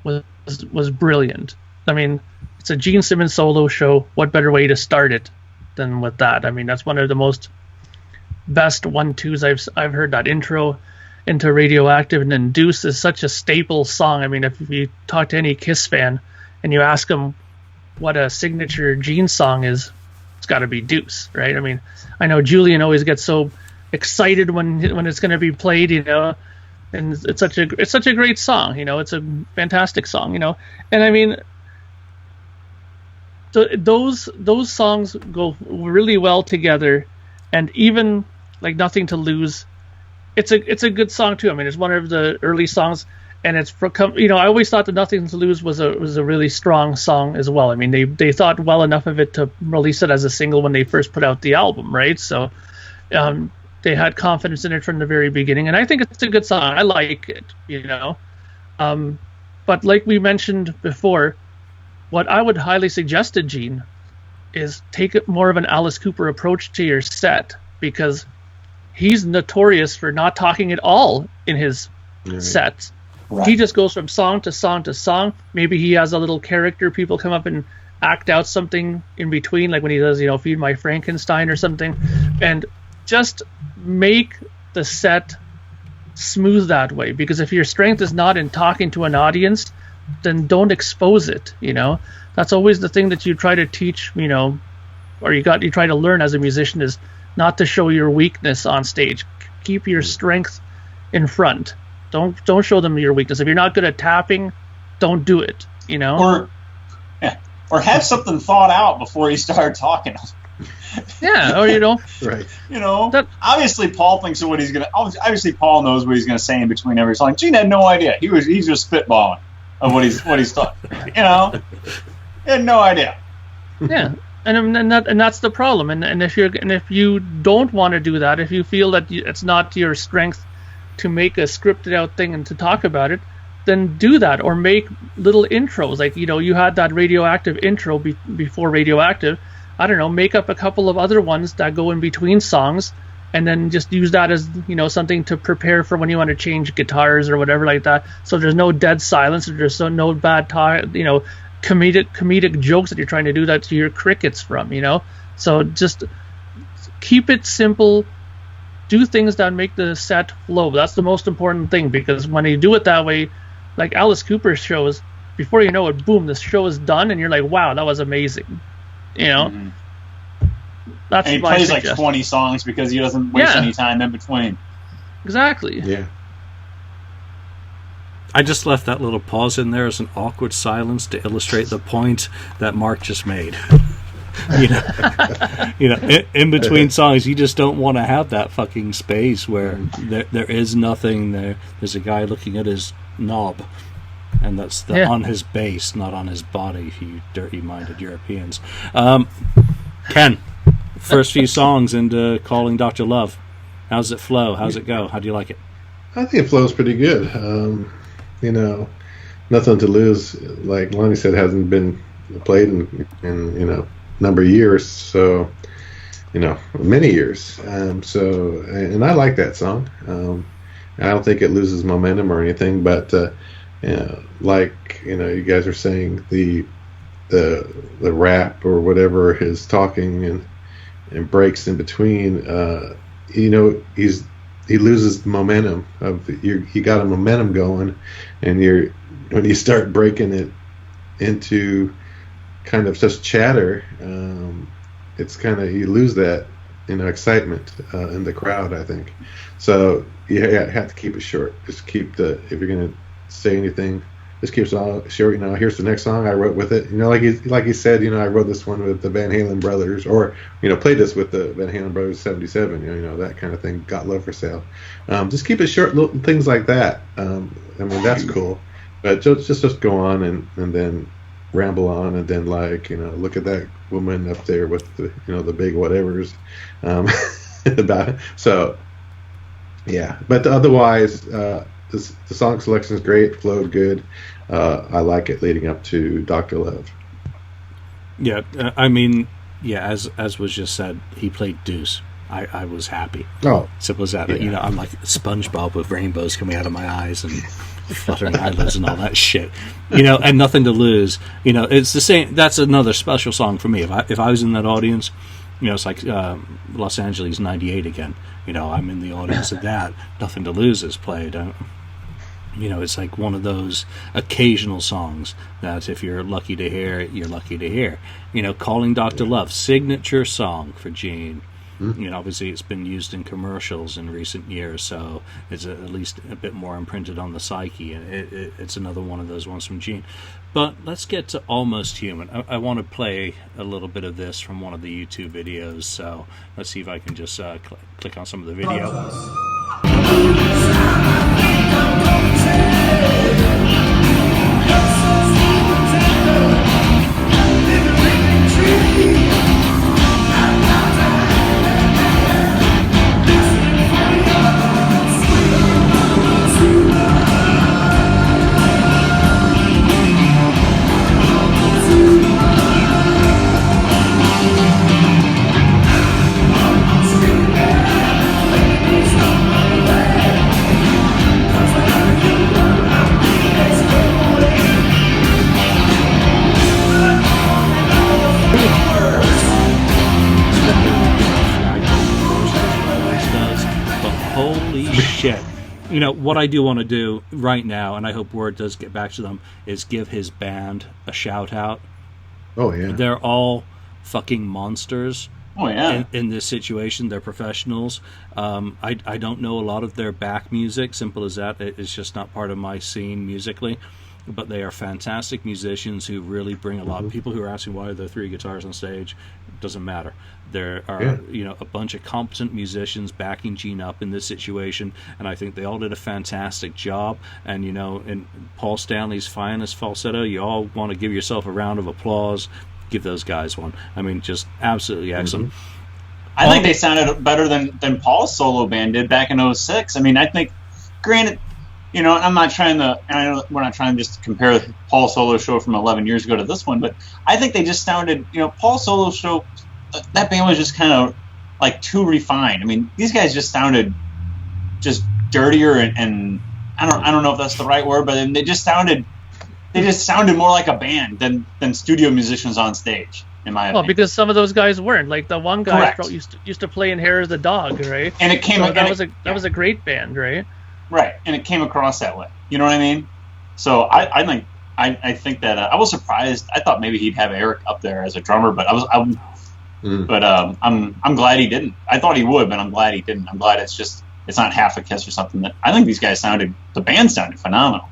was brilliant. I mean, it's a Gene Simmons solo show. What better way to start it than with that? I mean, that's one of the most best 1-2s I've heard. That intro into Radioactive, and then Deuce is such a staple song. I mean, if you talk to any Kiss fan and you ask them what a signature Gene song is, it's got to be Deuce, right? I mean, I know Julian always gets so excited when it's going to be played, you know, and it's such a great song, you know, it's a fantastic song, you know, and I mean, those songs go really well together, and even like Nothing to Lose, it's a good song too. I mean, it's one of the early songs, and it's you know, I always thought that Nothing to Lose was a really strong song as well. I mean, they thought well enough of it to release it as a single when they first put out the album, right? So they had confidence in it from the very beginning, and I think it's a good song. I like it, you know. But like we mentioned before, what I would highly suggest to Gene is take more of an Alice Cooper approach to your set, because he's notorious for not talking at all in his sets. Right. He just goes from song to song to song. Maybe he has a little character. People come up and act out something in between, like when he does, you know, Feed My Frankenstein or something. And just make the set smooth that way. Because if your strength is not in talking to an audience, then don't expose it, you know. That's always the thing that you try to teach, you know, or you try to learn as a musician, is not to show your weakness on stage. Keep your strength in front. Don't show them your weakness. If you're not good at tapping, don't do it, you know? Or have something thought out before you start talking. Yeah, or, you know. Right. You know, obviously Paul thinks of what he's going to... Obviously Paul knows what he's going to say in between every song. Gene had no idea. He's just spitballing of what he's thought. You know? He had no idea. Yeah. And that's the problem. And if you don't want to do that, if you feel that it's not your strength to make a scripted out thing and to talk about it, then do that, or make little intros. Like, you know, you had that Radioactive intro before Radioactive. I don't know, make up a couple of other ones that go in between songs, and then just use that as, you know, something to prepare for when you want to change guitars or whatever like that. So there's no dead silence, or there's no bad you know, comedic jokes that you're trying to do that to your crickets from, you know. So just keep it simple. Do things that make the set flow. That's the most important thing, because when you do it that way, like Alice Cooper shows, before you know it, boom, the show is done, and you're like, wow, that was amazing, you know. Mm-hmm. That's and he plays like 20 songs because he doesn't waste any time in between. Exactly. Yeah. I just left that little pause in there as an awkward silence to illustrate the point that Mark just made. You know, in between songs, you just don't want to have that fucking space where there is nothing there. There's a guy looking at his knob, and that's on his bass, not on his body. You dirty-minded Europeans. Ken, first few songs into Calling Dr. Love. How's it flow? How's it go? How do you like it? I think it flows pretty good. Nothing to lose. Like Lonnie said, hasn't been played in number of years. So, many years. And I like that song. I don't think it loses momentum or anything, but you guys are saying, the rap or whatever is talking and breaks in between. He loses momentum you got a momentum going, and when you start breaking it into kind of just chatter, it's kind of, you lose that excitement in the crowd, I think. So you have to keep it short. Just keep if you're going to say anything, just keep it all short. Here's the next song I wrote with it. Like he said, I wrote this one with the Van Halen brothers, or played this with the Van Halen brothers 77. That kind of thing. Got Love for Sale. Just keep it short, little things like that. That's cool. But just go on and then ramble on, and then look at that woman up there with the big whatevers about it. So yeah, but otherwise the song selection is great, flowed good. I like it leading up to Dr. Love. Yeah, as was just said, he played Deuce. I was happy. Oh, simple as that. Yeah. I'm like SpongeBob with rainbows coming out of my eyes and fluttering eyelids and all that shit. And Nothing to Lose. It's the same. That's another special song for me. If I was in that audience, it's like Los Angeles '98 again. I'm in the audience of that. Nothing to Lose is played. It's like one of those occasional songs that if you're lucky to hear, you're lucky to hear. Calling Dr. Love, signature song for Gene. Obviously it's been used in commercials in recent years, so it's at least a bit more imprinted on the psyche, and it's another one of those ones from Gene. But let's get to Almost Human. I want to play a little bit of this from one of the YouTube videos, so let's see if I can just click on some of the video. What I do want to do right now, and I hope Word does get back to them, is give his band a shout out. Oh yeah, they're all fucking monsters. Oh yeah, in this situation, they're professionals. I don't know a lot of their back music. Simple as that. It's just not part of my scene musically. But they are fantastic musicians who really bring a lot. People who are asking why are there 3 guitars on stage, doesn't matter. There are a bunch of competent musicians backing Gene up in this situation, and I think they all did a fantastic job. And in Paul Stanley's finest falsetto, you all want to give yourself a round of applause. Give those guys one. Just absolutely excellent. I think they sounded better than Paul's solo band did back in '06. I think, granted, I'm not trying to, and I know we're not trying just to compare Paul's solo show from 11 years ago to this one, but I think they just sounded, Paul's solo show, that band was just kind of like too refined. These guys just sounded just dirtier and I don't know if that's the right word, but they just sounded more like a band than studio musicians on stage, in my opinion. Well, because some of those guys weren't. Like the one guy used to play in Hair of the Dog, right? And it came that was a great band, right? Right, and it came across that way. You know what I mean? So I think that I was surprised. I thought maybe he'd have Eric up there as a drummer, but I'm glad he didn't. I thought he would, but I'm glad he didn't. I'm glad it's not half a Kiss or something. I think these guys the band sounded phenomenal.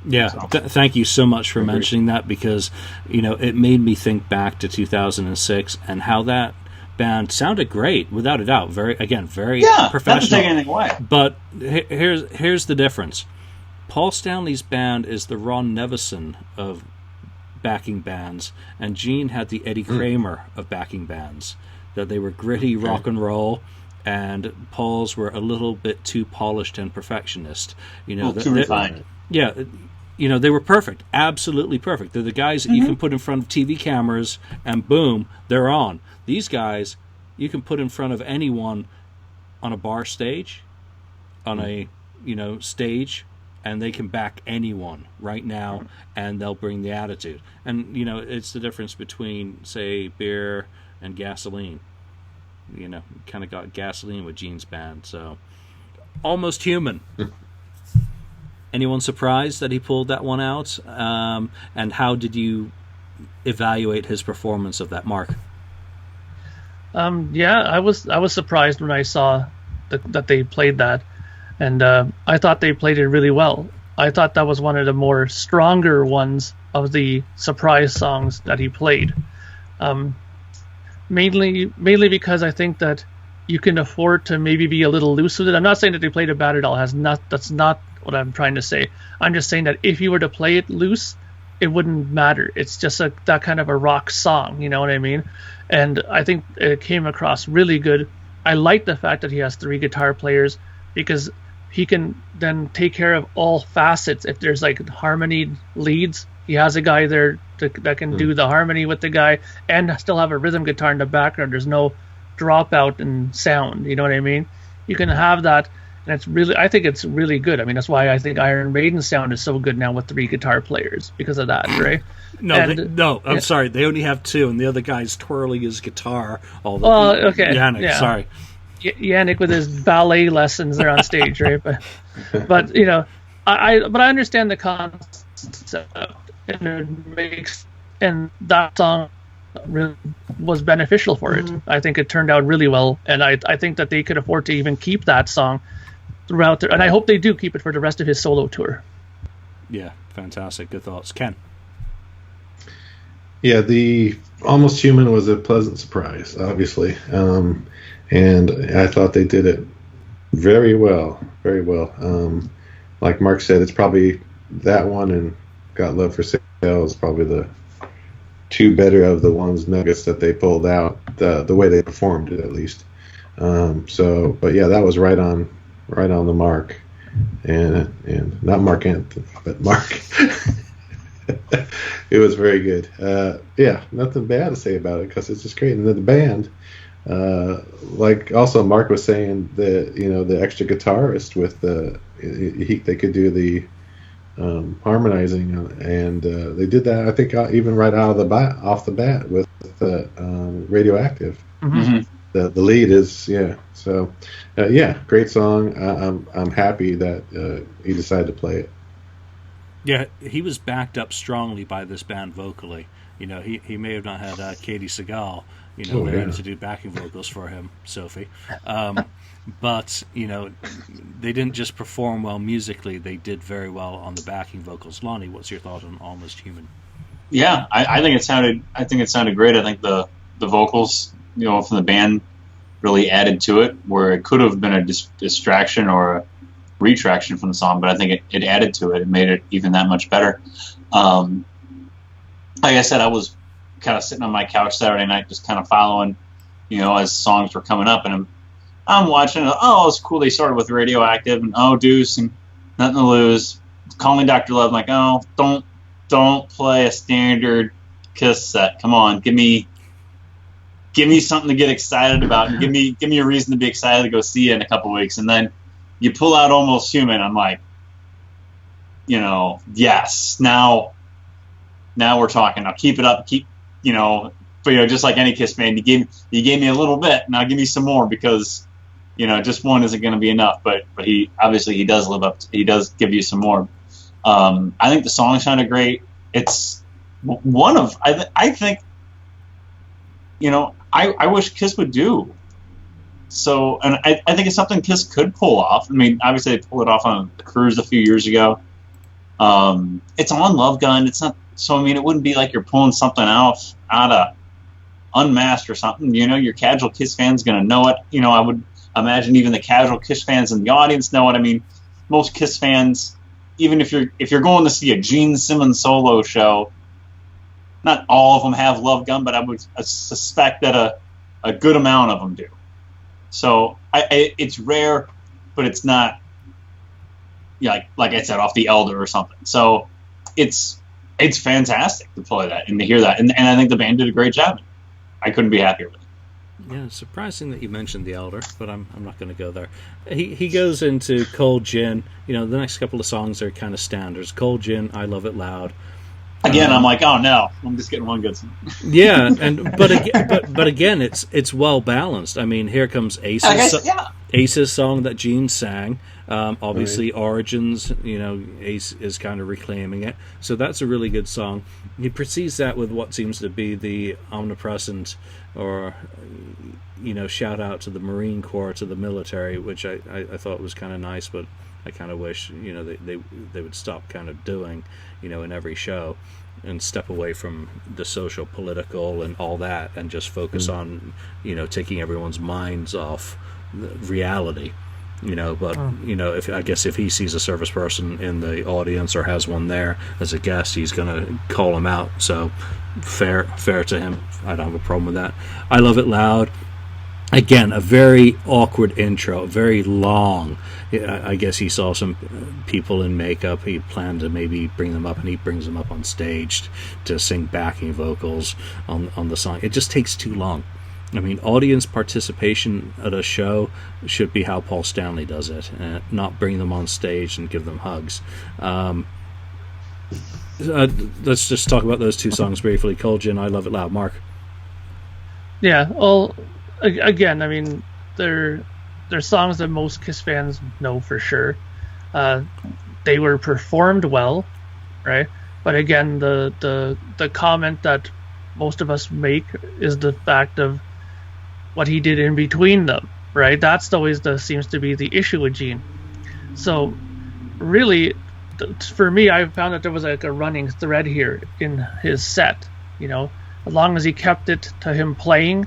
Yeah, thank you so much for mentioning that, because it made me think back to 2006 and how that band sounded great, without a doubt. Very professional. Doesn't take anything away. But here's the difference. Paul Stanley's band is the Ron Nevison of backing bands, and Gene had the Eddie Kramer of backing bands. that they were gritty rock and roll, and Paul's were a little bit too polished and perfectionist. Too refined. Yeah, they were perfect, absolutely perfect. They're the guys that you can put in front of TV cameras, and boom, they're on. These guys, you can put in front of anyone on a bar stage, on a stage, and they can back anyone right now, and they'll bring the attitude. And it's the difference between, say, beer and gasoline. Kind of got gasoline with Gene's band. So, Almost Human. Anyone surprised that he pulled that one out? And how did you evaluate his performance of that, Mark? Yeah, I was surprised when I saw that they played that. And I thought they played it really well. I thought that was one of the more stronger ones of the surprise songs that he played. Mainly because I think that you can afford to maybe be a little loose with it. I'm not saying that they played it bad at all. That's not what I'm trying to say. I'm just saying that if you were to play it loose, it wouldn't matter. It's just that kind of a rock song, you know what I mean? And I think it came across really good. I like the fact that he has 3 guitar players, because he can then take care of all facets. If there's like harmony leads, he has a guy there that can do the harmony with the guy and still have a rhythm guitar in the background. There's no dropout in sound, you know what I mean? You can have that, and I think it's really good. I mean, that's why I think Iron Maiden's sound is so good now with 3 guitar players, because of that, right? I'm sorry, they only have 2, and the other guy's twirling his guitar all the time. Okay. Yannick, yeah. Sorry. Yannick with his ballet lessons there on stage, right? But I understand the concept, and that song really was beneficial for it. I think it turned out really well, and I think that they could afford to even keep that song throughout and I hope they do keep it for the rest of his solo tour. Yeah, fantastic. Good thoughts. Ken? Yeah, the Almost Human was a pleasant surprise, obviously. And I thought they did it very well, very well. Like Mark said, it's probably that one and Got Love for Sale is probably the 2 better of the ones nuggets that they pulled out, the way they performed it, at least. But yeah, that was right on the mark, and not Mark Anthony, but Mark. It was very good. Yeah, nothing bad to say about it, because it's just great. And then the band, like also Mark was saying, the extra guitarist with they could do the harmonizing, and they did that, I think, even right off the bat with Radioactive. Mm-hmm. The lead is so great song. I'm happy that he decided to play it. Yeah, he was backed up strongly by this band vocally. He may have not had Katie Segal, to do backing vocals for him, Sophie. But, they didn't just perform well musically, they did very well on the backing vocals. Lonnie, what's your thought on Almost Human? Yeah, I think it sounded great. I think the vocals, from the band really added to it, where it could have been a distraction or a retraction from the song, but I think it added to it. It made it even that much better. Like I said, I was kind of sitting on my couch Saturday night, just kind of following, as songs were coming up, and I'm watching. Oh, it's cool. They started with Radioactive, and Deuce, and Nothing to Lose. Calling Dr. Love. I'm like, oh, don't play a standard Kiss set. Come on, give me something to get excited about, and give me a reason to be excited to go see it in a couple weeks. And then you pull out Almost Human. I'm like, yes, now we're talking. I'll keep it up. But just like any Kiss fan, you gave me a little bit. Now give me some more, because just one isn't going to be enough. But he obviously does live up. He does give you some more. I think the song sounded great. It's one of I think I wish Kiss would do. So, and I think it's something Kiss could pull off. I mean, obviously they pulled it off on the Cruise a few years ago. It's on Love Gun. It's not. So, I mean, it wouldn't be like you're pulling something out of Unmasked or something. Your casual Kiss fan's going to know it. I would imagine even the casual Kiss fans in the audience know it. I mean, most Kiss fans, even if you're going to see a Gene Simmons solo show, not all of them have Love Gun, but I would suspect that a good amount of them do. So it's rare, but it's not, like I said, off the Elder or something. So it's fantastic to play that and to hear that, and I think the band did a great job. I couldn't be happier with it. Yeah, surprising that you mentioned the Elder, but I'm not going to go there. He goes into Cold Gin. The next couple of songs are kind of standards. Cold Gin, I Love It Loud. Again, I'm like, oh no, I'm just getting one good song. Yeah, but again, it's well balanced. I mean, here comes Ace's song that Gene sang. Obviously, right. Origins, Ace is kind of reclaiming it, so that's a really good song. He precedes that with what seems to be the omnipresent, or shout out to the Marine Corps, to the military, which I thought was kind of nice, but I kind of wish they would stop kind of doing in every show, and step away from the social, political, and all that, and just focus on taking everyone's minds off reality. If he sees a service person in the audience or has one there as a guest, he's going to call him out. So fair to him. I don't have a problem with that. I Love It Loud. Again, a very awkward intro, very long. I guess he saw some people in makeup. He planned to maybe bring them up, and he brings them up on stage to sing backing vocals on the song. It just takes too long. I mean, audience participation at a show should be how Paul Stanley does it, not bring them on stage and give them hugs. Let's just talk about those two songs briefly. Cold Gin, I Love It Loud. Mark? Yeah, well, again, I mean, they're songs that most Kiss fans know for sure. They were performed well, right? But again, the comment that most of us make is the fact of what he did in between them, right? That's always seems to be the issue with Gene. So really, for me, I found that there was like a running thread here in his set. As long as he kept it to him playing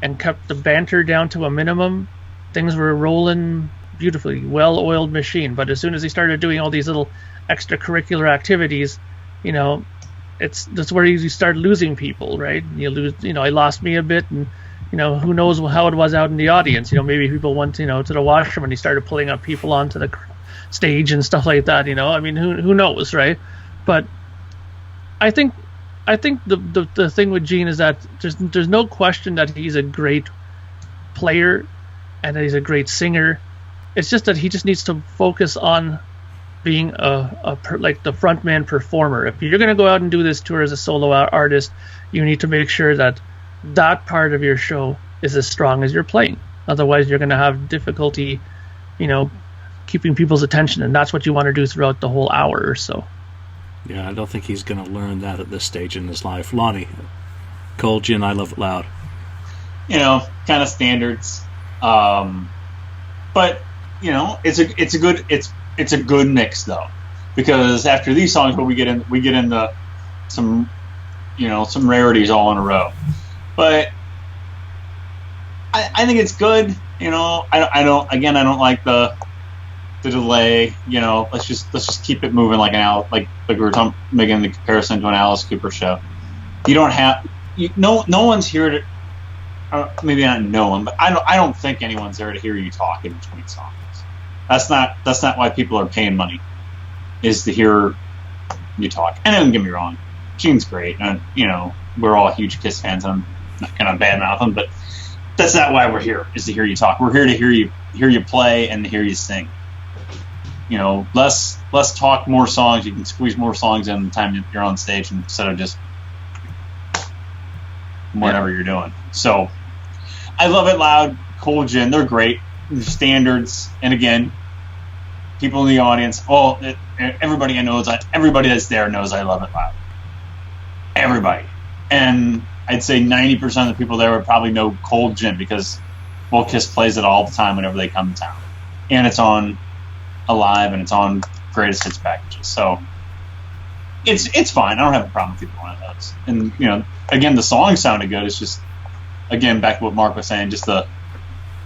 and kept the banter down to a minimum, things were rolling beautifully, well-oiled machine. But as soon as he started doing all these little extracurricular activities, that's where you start losing people, right? You lose, I lost me a bit, and who knows how it was out in the audience. Maybe people went, to the washroom and he started pulling up people onto the stage and stuff like that. I mean, who knows, right? But I think the thing with Gene is that there's no question that he's a great player and that he's a great singer. It's just that he just needs to focus on being like the frontman performer. If you're going to go out and do this tour as a solo artist, you need to make sure that part of your show is as strong as you're playing. Otherwise, you're going to have difficulty, keeping people's attention, and that's what you want to do throughout the whole hour or so. Yeah, I don't think he's going to learn that at this stage in his life. Lonnie, Cold Gin, I Love It Loud. Kind of standards, but it's a good mix though, because after these songs, we get into some rarities all in a row. But I think it's good. I don't like the delay. Let's just keep it moving like like we were making the comparison to an Alice Cooper show. You don't have no one's here to, maybe not no one, but I don't think anyone's there to hear you talk in between songs. That's not why people are paying money, is to hear you talk. And don't get me wrong, Gene's great, and we're all huge Kiss fans, and I'm not gonna badmouth him, but that's not why we're here, is to hear you talk. We're here to hear you play and to hear you sing. Less talk, more songs. You can squeeze more songs in the time you're on stage instead of just whatever you're doing. So I Love It Loud, Cold Gin, they're great. Standards, and again, people in the audience, everybody everybody that's there knows I Love It Loud. Everybody. And I'd say 90% of the people there would probably know Cold Gin, because Kiss plays it all the time whenever they come to town, and it's on Alive, and it's on Greatest Hits packages. So it's fine. I don't have a problem with either one of those. And again, the song sounded good. It's just, again, back to what Mark was saying, just the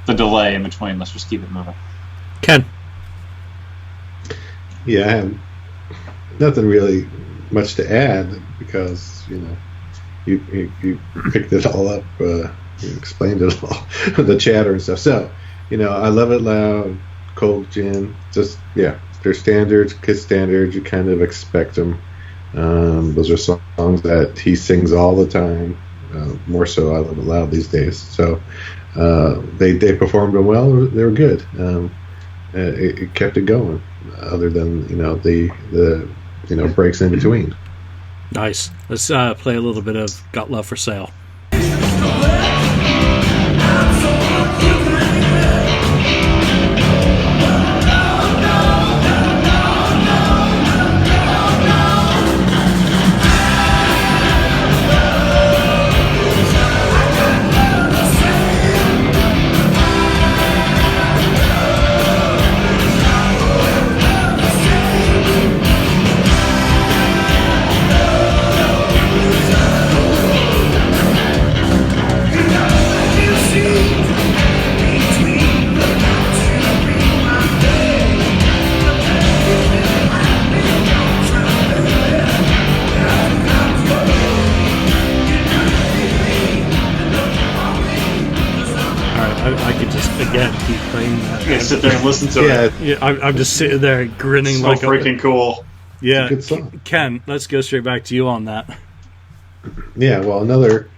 delay in between. Let's just keep it moving. Ken? Yeah, I have nothing really much to add, because you picked it all up you explained it all, the chatter and stuff. So, I Love It Loud, Cold Gin, just, yeah, they're standards, Kiss standards. You kind of expect them. Those are songs that he sings all the time, more so I Love It Loud these days. So they performed them well. They were good. It kept it going, other than the breaks in between. Nice. Let's play a little bit of Got Love for Sale. I could just, again, keep playing that. Yeah, sit there and listen to it. Yeah, I'm just sitting there grinning So like freaking cool. Yeah, It's a good song. Ken, let's go straight back to you on that. Yeah, well, another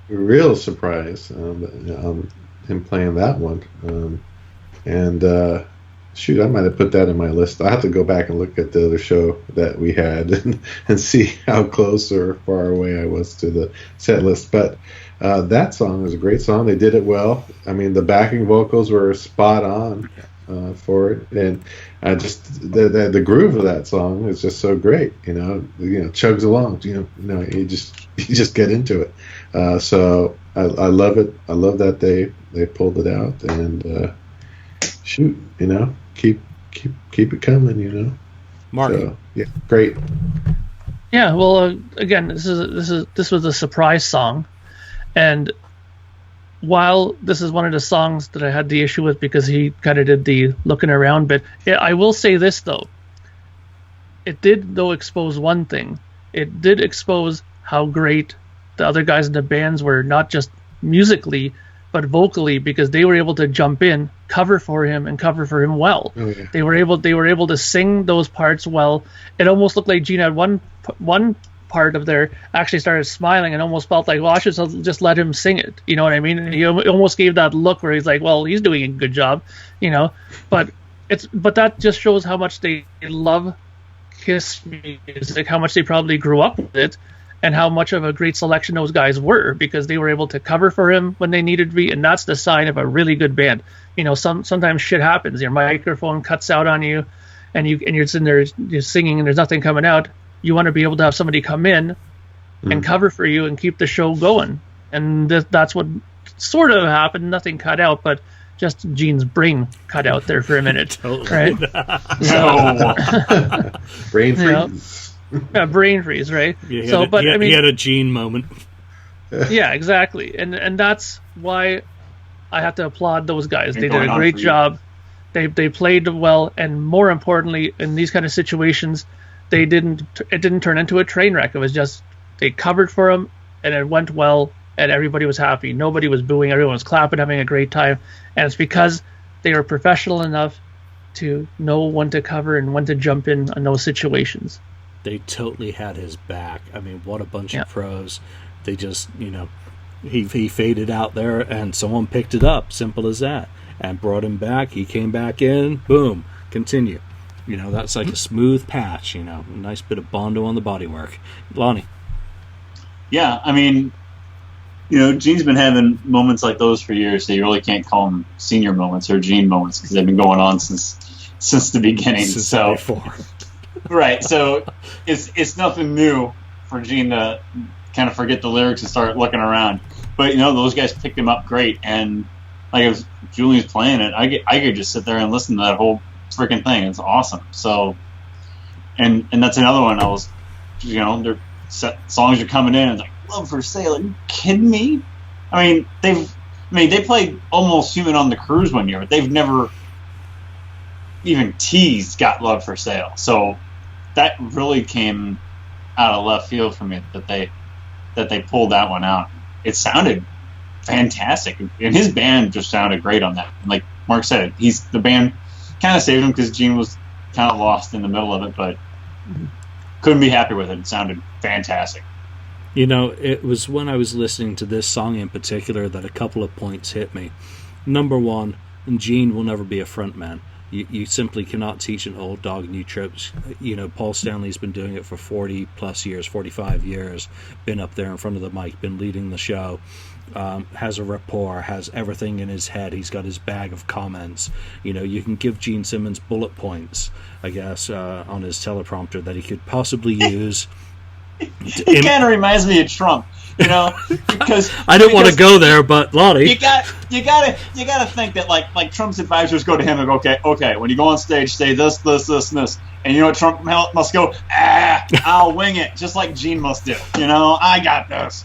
real surprise on him playing that one. Shoot, I might have put that in my list. I have to go back and look at the other show that we had and see how close or far away I was to the set list. But that song was a great song. They did it well. I mean, the backing vocals were spot on for it, and just the groove of that song is just so great. Chugs along. You just get into it. So I love it. I love that they pulled it out, and shoot, keep it coming. Mark. So, yeah, great. Yeah, well, again, this was a surprise song, and while this is one of the songs that I had the issue with because he kind of did the looking around bit, I will say this though, it did though expose one thing. It did expose how great the other guys in the bands were, not just musically, but vocally, because they were able to jump in, cover for him, and cover for him well. Oh, yeah. They were able to sing those parts well. It almost looked like Gene had one part of there actually started smiling and almost felt like, well, I should just let him sing it. You know what I mean? And he almost gave that look where he's like, well, he's doing a good job, But that just shows how much they love Kiss music, how much they probably grew up with it, and how much of a great selection those guys were, because they were able to cover for him when they needed to be, and that's the sign of a really good band. Sometimes shit happens. Your microphone cuts out on you, and you're sitting there you're singing and there's nothing coming out. You want to be able to have somebody come in and cover for you and keep the show going, and that's what sort of happened. Nothing cut out, but just Gene's brain cut out there for a minute. Totally. Right? Brain freeze. Yeah, brain freeze, right? Yeah, he had a Gene moment. Yeah, exactly, and that's why I have to applaud those guys. They did going a on great for you. job. They played well, and more importantly, in these kind of situations, it didn't turn into a train wreck. It was just they covered for them, and it went well, and everybody was happy. Nobody was booing. Everyone was clapping, having a great time, and it's because they were professional enough to know when to cover and when to jump in on those situations. They totally had his back. I mean, what a bunch of pros. They just, he faded out there and someone picked it up. Simple as that. And brought him back. He came back in. Boom. Continue. That's like a smooth patch, a nice bit of Bondo on the bodywork. Lonnie. Yeah, I mean, Gene's been having moments like those for years, so you really can't call them senior moments or Gene moments because they've been going on since the beginning. Since so. 94. Right, so it's nothing new for Gene to kind of forget the lyrics and start looking around. But those guys picked him up great, and like if Julian's playing it, I could just sit there and listen to that whole freaking thing. It's awesome. So, and that's another one. I was, their songs are coming in, and it's like Love for Sale. Are you kidding me? I mean, they played Almost Human on the Cruise one year, but they've never even teased Got Love for Sale. So that really came out of left field for me that they pulled that one out. It sounded fantastic, and his band just sounded great on that. And like Mark said, the band kind of saved him because Gene was kind of lost in the middle of it, but couldn't be happy with it. It sounded fantastic. You know, it was when I was listening to this song in particular that a couple of points hit me. Number one, Gene will never be a frontman. You simply cannot teach an old dog new tricks. You know, Paul Stanley's been doing it for 40 plus years, 45 years, been up there in front of the mic, been leading the show, has a rapport, has everything in his head. He's got his bag of comments. You know, you can give Gene Simmons bullet points, I guess, on his teleprompter that he could possibly use. He kind of reminds me of Trump. You know, because I don't want to go there, but Lonnie, you gotta think that like Trump's advisors go to him and go, okay, when you go on stage, say this, and this, and you know what Trump must go, I'll wing it, just like Gene must do. You know, I got this.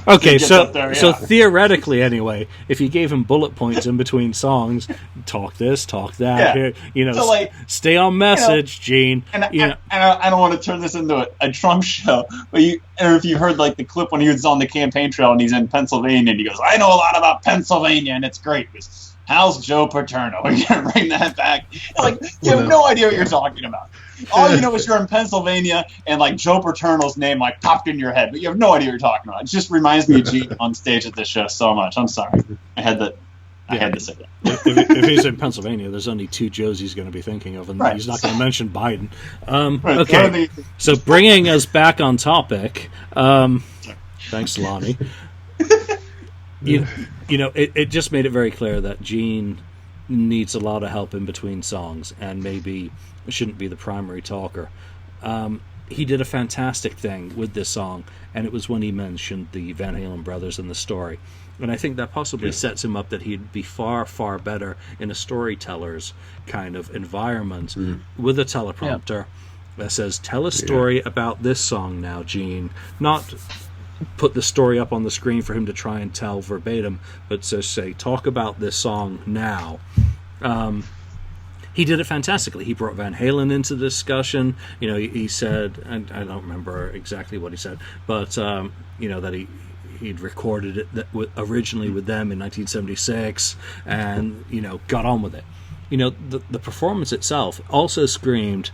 Okay, so theoretically, anyway, if you gave him bullet points in between songs, talk this, talk that, here, you know, so like, stay on message, Gene. And I don't want to turn this into a Trump show, but if you heard like the clip when he was on the campaign trail and he's in Pennsylvania and he goes, I know a lot about Pennsylvania and it's great. He goes, how's Joe Paterno? We're gonna bring that back. Like you have no idea what you're talking about. All you know is you're in Pennsylvania and like Joe Paterno's name like popped in your head, but you have no idea what you're talking about. It just reminds me of Gene on stage at this show so much. I'm sorry. I had to say that. If he's in Pennsylvania, there's only two Joes he's going to be thinking of, and he's not going to mention Biden. Okay, so bringing us back on topic. Thanks, Lonnie. You know, it just made it very clear that Gene needs a lot of help in between songs and maybe shouldn't be the primary talker. He did a fantastic thing with this song, and it was when he mentioned the Van Halen brothers in the story. And I think that possibly sets him up that he'd be far, far better in a storyteller's kind of environment with a teleprompter that says, tell a story about this song now, Gene. Not put the story up on the screen for him to try and tell verbatim, but to say, talk about this song now. He did it fantastically. He brought Van Halen into the discussion. You know, he said, and I don't remember exactly what he said, but you know, that he'd recorded it originally with them in 1976, and you know, got on with it. You know, the performance itself also screamed,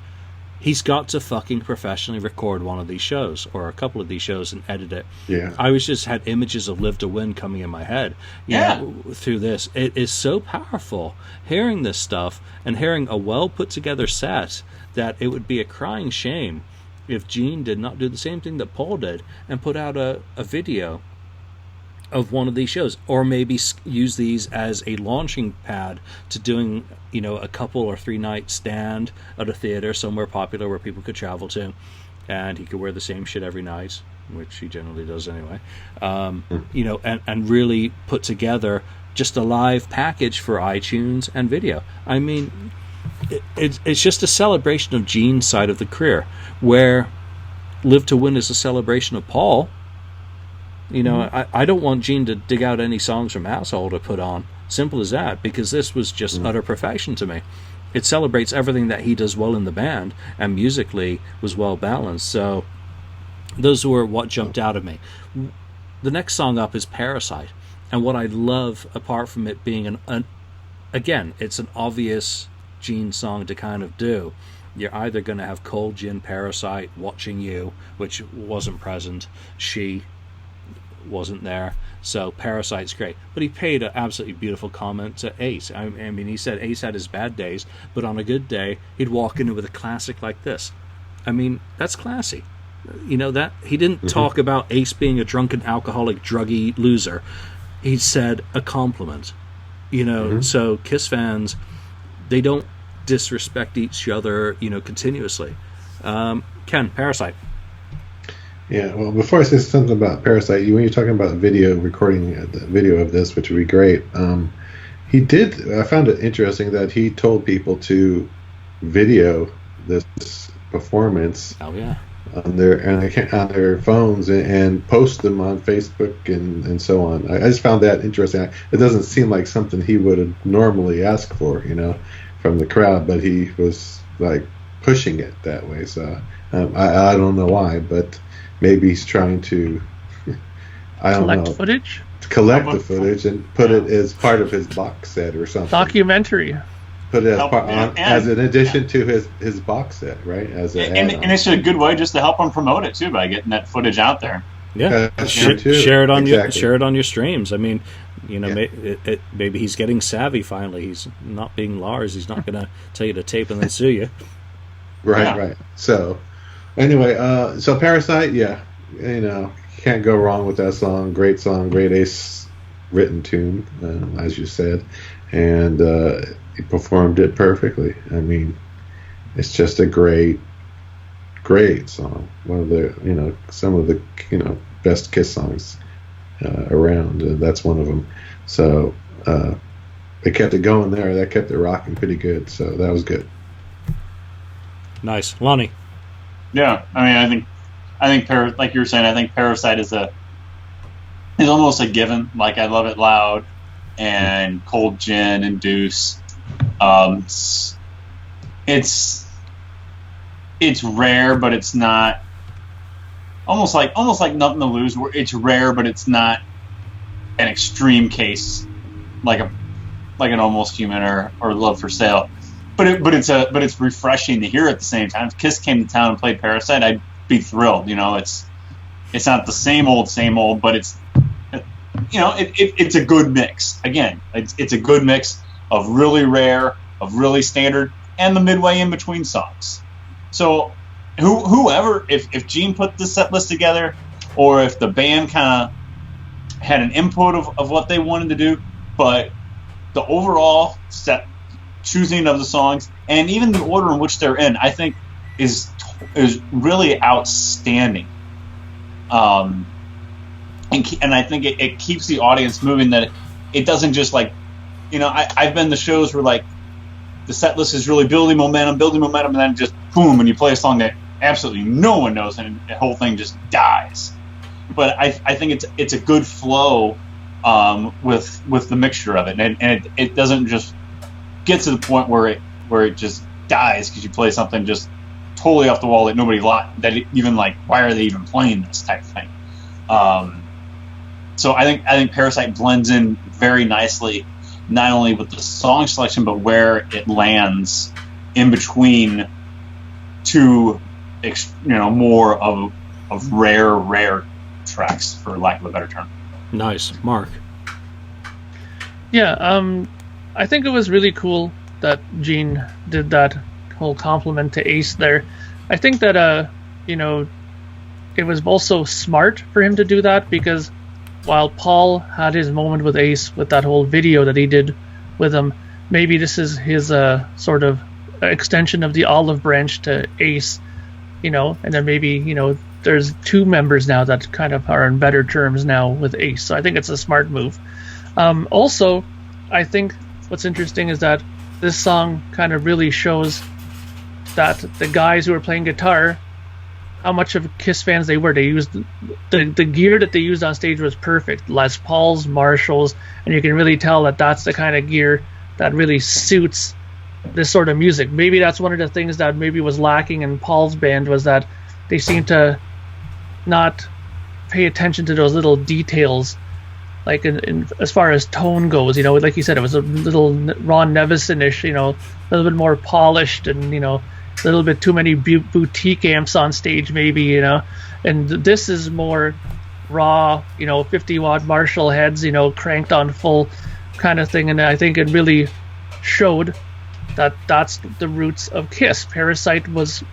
he's got to fucking professionally record one of these shows or a couple of these shows and edit it. Yeah, I was just had images of Live to Win coming in my head. You know, through this, it is so powerful hearing this stuff and hearing a well put together set that it would be a crying shame if Gene did not do the same thing that Paul did and put out a video of one of these shows, or maybe use these as a launching pad to doing, you know, a couple or 3 night stand at a theater somewhere popular where people could travel to, and he could wear the same shit every night, which he generally does anyway. You know, and really put together just a live package for iTunes and video. I mean, it's just a celebration of Gene's side of the career, where Live to Win is a celebration of Paul. You know, I don't want Gene to dig out any songs from Asshole to put on. Simple as that, because this was just utter perfection to me. It celebrates everything that he does well in the band, and musically was well balanced. So those were what jumped out at me. The next song up is Parasite. And what I love, apart from it being again, it's an obvious Gene song to kind of do. You're either going to have Cold Gin Parasite, Watching You, which wasn't present. She wasn't there, so Parasite's great. But he paid an absolutely beautiful comment to Ace. I mean, he said Ace had his bad days, but on a good day, he'd walk in with a classic like this. I mean, that's classy. You know, that he didn't talk about Ace being a drunken, alcoholic, druggy loser. He said a compliment. You know, so Kiss fans, they don't disrespect each other, you know, continuously. Ken, Parasite. Yeah, well, before I say something about Parasite, when you're talking about recording the video of this, which would be great, I found it interesting that he told people to video this performance on their phones and post them on Facebook and so on. I just found that interesting. It doesn't seem like something he would normally ask for, you know, from the crowd, but he was like pushing it that way. So I don't know why, but maybe he's trying to I don't Collect know. footage? Collect the footage and put it as part of his box set or something. Documentary. Put it as an addition to his box set, right? As an and it's a good way just to help him promote it too by getting that footage out there. Yeah, share it on your streams. I mean, maybe he's getting savvy finally. He's not being Lars. He's not going to tell you to tape and then sue you. Right. So, anyway, so Parasite, can't go wrong with that song. Great song, great Ace written tune, as you said, and he performed it perfectly. I mean, it's just a great song. One of the, some of the, best Kiss songs around. That's one of them. So they kept it going there. That kept it rocking pretty good. So that was good. Nice, Lonnie. Yeah, I mean, I think like you were saying, I think Parasite is almost a given. Like, I Love It Loud and Cold Gin and Deuce. It's rare, but it's not. Almost like Nothing to Lose, where it's rare, but it's not an extreme case like an Almost Human or Love for Sale. But it's refreshing to hear at the same time. If Kiss came to town and played Parasite, I'd be thrilled. It's not the same old, but it's it's a good mix. Again, it's a good mix of really rare, of really standard, and the midway in between songs. So whoever, if Gene put this set list together, or if the band kind of had an input of what they wanted to do, but the overall set choosing of the songs and even the order in which they're in, I think is really outstanding. And I think it keeps the audience moving, that it doesn't just I've been to shows where the set list is really building momentum, and then just boom, and you play a song that absolutely no one knows, and the whole thing just dies. But I think it's a good flow with the mixture of it, and it doesn't just get to the point where it just dies because you play something just totally off the wall that nobody that even why are they even playing this type of thing. So I think Parasite blends in very nicely, not only with the song selection, but where it lands in between two, more of rare tracks, for lack of a better term. Nice, Mark. Yeah, I think it was really cool that Gene did that whole compliment to Ace there. I think that it was also smart for him to do that, because while Paul had his moment with Ace with that whole video that he did with him, maybe this is his sort of extension of the olive branch to Ace, and then maybe, there's two members now that kind of are on better terms now with Ace. So I think it's a smart move. Also, I think what's interesting is that this song kind of really shows that the guys who were playing guitar, how much of Kiss fans they were. They used the gear that they used on stage was perfect. Les Pauls, Marshalls, and you can really tell that that's the kind of gear that really suits this sort of music. Maybe that's one of the things that maybe was lacking in Paul's band, was that they seemed to not pay attention to those little details, like in as far as tone goes. Like you said, it was a little Ron Nevison-ish, a little bit more polished, and a little bit too many boutique amps on stage, maybe, and this is more raw, 50-watt Marshall heads, cranked on full kind of thing. And I think it really showed that that's the roots of Kiss. Parasite was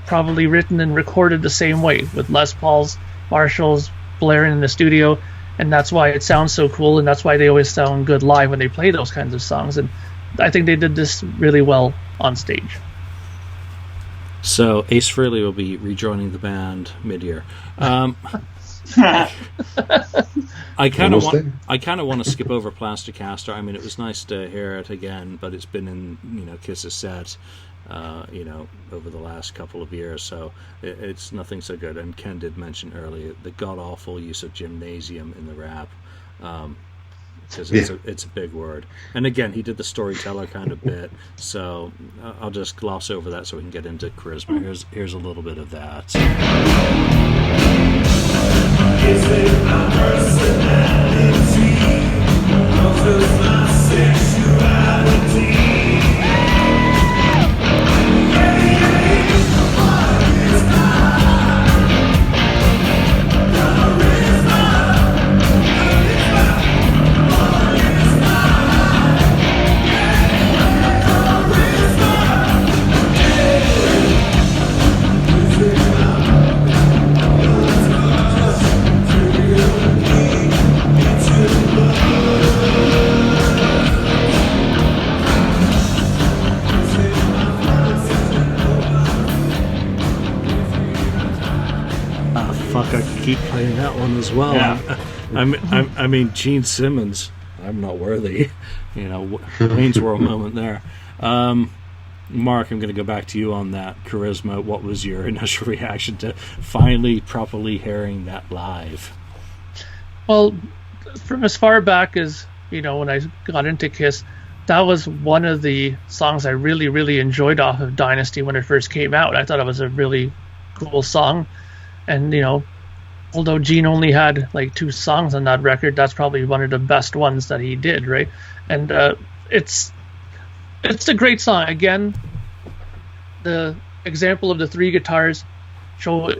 probably written and recorded the same way, with Les Pauls, Marshalls blaring in the studio, and that's why it sounds so cool, and that's why they always sound good live when they play those kinds of songs. And I think they did this really well on stage. So Ace Frehley will be rejoining the band mid-year. I kind of want to skip over Plasticaster. I mean, it was nice to hear it again, but it's been in Kiss's set, over the last couple of years, so it's nothing so good. And Ken did mention earlier the god awful use of gymnasium in the rap, because it's a big word. And again, he did the storyteller kind of bit, so I'll just gloss over that so we can get into charisma. Here's a little bit of that. Is it a person? me playing that one as well. Yeah. I mean, Gene Simmons, I'm not worthy. Wayne's World moment there. Mark, I'm going to go back to you on that charisma. What was your initial reaction to finally properly hearing that live? Well, from as far back as, when I got into Kiss, that was one of the songs I really, really enjoyed off of Dynasty when it first came out. I thought it was a really cool song. And, although Gene only had like 2 songs on that record, that's probably one of the best ones that he did, right? And it's a great song. Again, the example of the 3 guitars show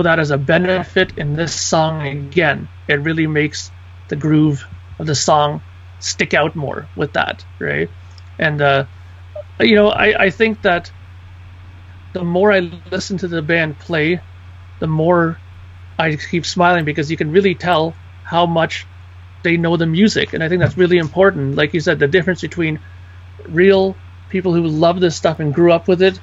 that as a benefit in this song again. It really makes the groove of the song stick out more with that, right? And I think that the more I listen to the band play, the more I keep smiling, because you can really tell how much they know the music. And I think that's really important. Like you said, the difference between real people who love this stuff and grew up with it,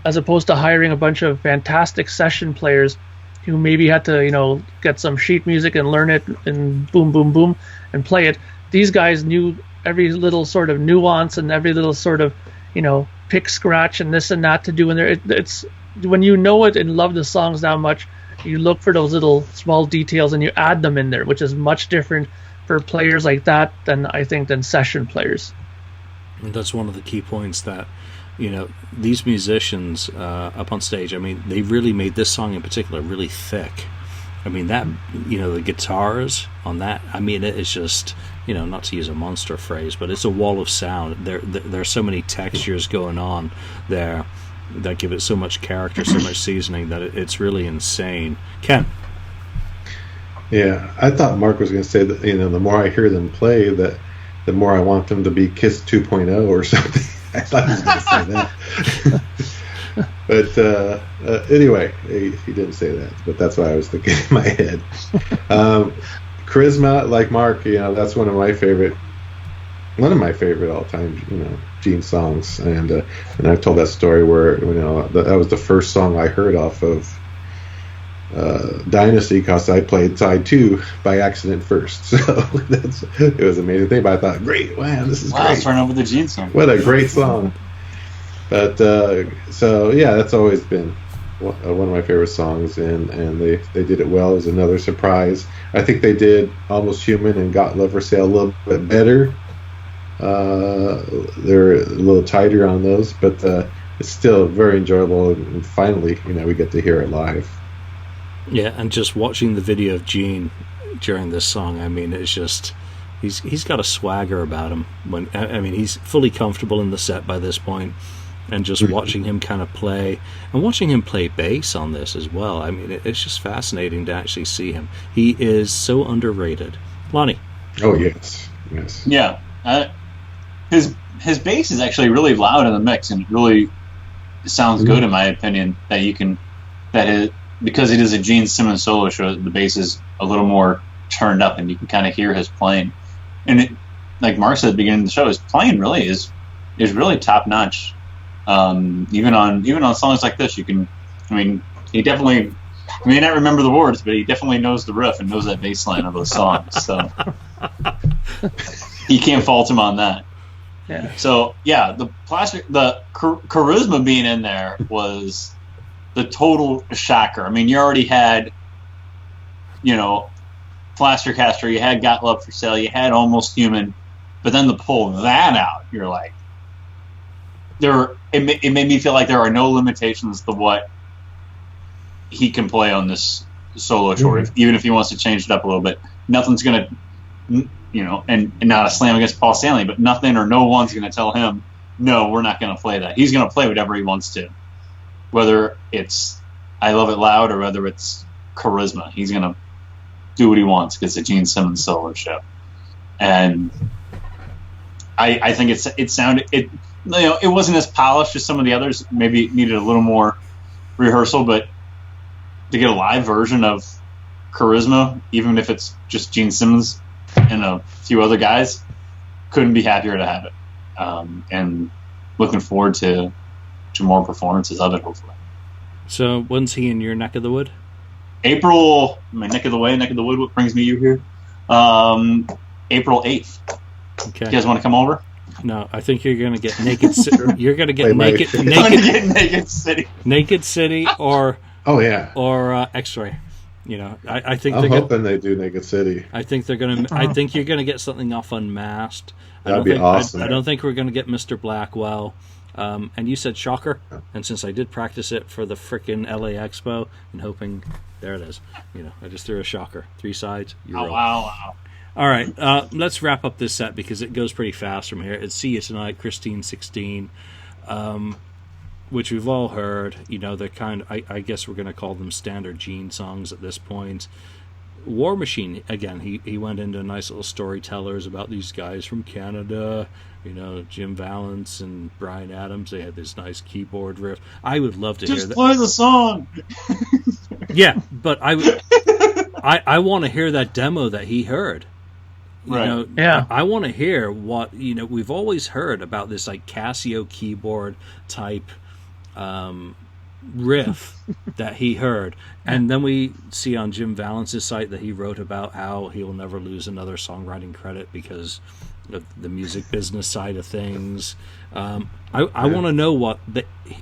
as opposed to hiring a bunch of fantastic session players who maybe had to, get some sheet music and learn it and boom, boom, boom and play it. These guys knew every little sort of nuance and every little sort of, pick, scratch, and this and that to do in there. It's when you know it and love the songs that much, you look for those little small details and you add them in there, which is much different for players like that than session players. And that's one of the key points that, these musicians up on stage, I mean, they really made this song in particular really thick. I mean, that, the guitars on that, I mean, it is just, not to use a monster phrase, but it's a wall of sound. There are so many textures going on there that give it so much character, so much seasoning, that it's really insane. Ken? Yeah, I thought Mark was going to say that, the more I hear them play, that the more I want them to be Kiss 2.0 or something. I thought he was going to say that. But anyway, he didn't say that, but that's what I was thinking in my head. Charisma, like Mark, that's one of my favorite all-time, Gene songs, and I've told that story where that was the first song I heard off of Dynasty, because I played side 2 by accident first, so it was an amazing thing. But I thought, great, wow, this is great. Starting over the Gene song. What a great song! But so yeah, that's always been one of my favorite songs, and they did it well. It was another surprise. I think they did Almost Human and Got Love for Sale a little bit better. They're a little tighter on those, but it's still very enjoyable. And finally, we get to hear it live. Yeah, and just watching the video of Gene during this song, I mean, it's just he's got a swagger about him. He's fully comfortable in the set by this point, and just watching him kind of play, and watching him play bass on this as well. I mean, it's just fascinating to actually see him. He is so underrated. Lonnie? Oh, yes. Yeah. His bass is actually really loud in the mix, and it really sounds good in my opinion. Because it is a Gene Simmons solo show, the bass is a little more turned up, and you can kind of hear his playing. And it, like Mark said at the beginning of the show, his playing really is really top notch. Even on songs like this, he definitely may not remember the words, but he definitely knows the riff and knows that bass line of those songs. So you can't fault him on that. Yeah. So yeah, the charisma being in there was the total shocker. I mean, you already had, Plastercaster, you had Got Love for Sale, you had Almost Human, but then to pull that out, you're like, it made me feel like there are no limitations to what he can play on this solo tour, even if he wants to change it up a little bit. Nothing's gonna, and not a slam against Paul Stanley, but nothing or no one's gonna tell him, no, we're not gonna play that. He's gonna play whatever he wants to. Whether it's I Love It Loud or whether it's charisma, he's going to do what he wants because it's a Gene Simmons solo show. And I think it wasn't as polished as some of the others. Maybe it needed a little more rehearsal, but to get a live version of charisma, even if it's just Gene Simmons and a few other guys, couldn't be happier to have it. And looking forward to more performances of it, hopefully. So when's he in your neck of the wood? April, my neck of the wood. What brings me you here? April 8th. Okay. You guys want to come over? No, I think you're going to get Naked City. You're going to get Naked City. Naked City or X-Ray. I think I'm hoping they do Naked City. I think they're going to. I think you're going to get something off Unmasked. That'd be awesome. I don't think we're going to get Mr. Blackwell. And you said Shocker, and since I did practice it for the frickin' LA Expo, and hoping there it is. I just threw a Shocker. 3 sides. Wow. All right, let's wrap up this set because it goes pretty fast from here. It's See You Tonight, Christine 16, which we've all heard. They're kind of, I guess we're going to call them standard Gene songs at this point. War Machine, again, he went into nice little storytellers about these guys from Canada, Jim Valance and Bryan Adams. They had this nice keyboard riff. I would love to hear that. Just play the song! Yeah, but I want to hear that demo that he heard. I want to hear what we've always heard about this like Casio keyboard type riff that he heard, and then we see on Jim Valance's site that he wrote about how he will never lose another songwriting credit because of the music business side of things. I want to know what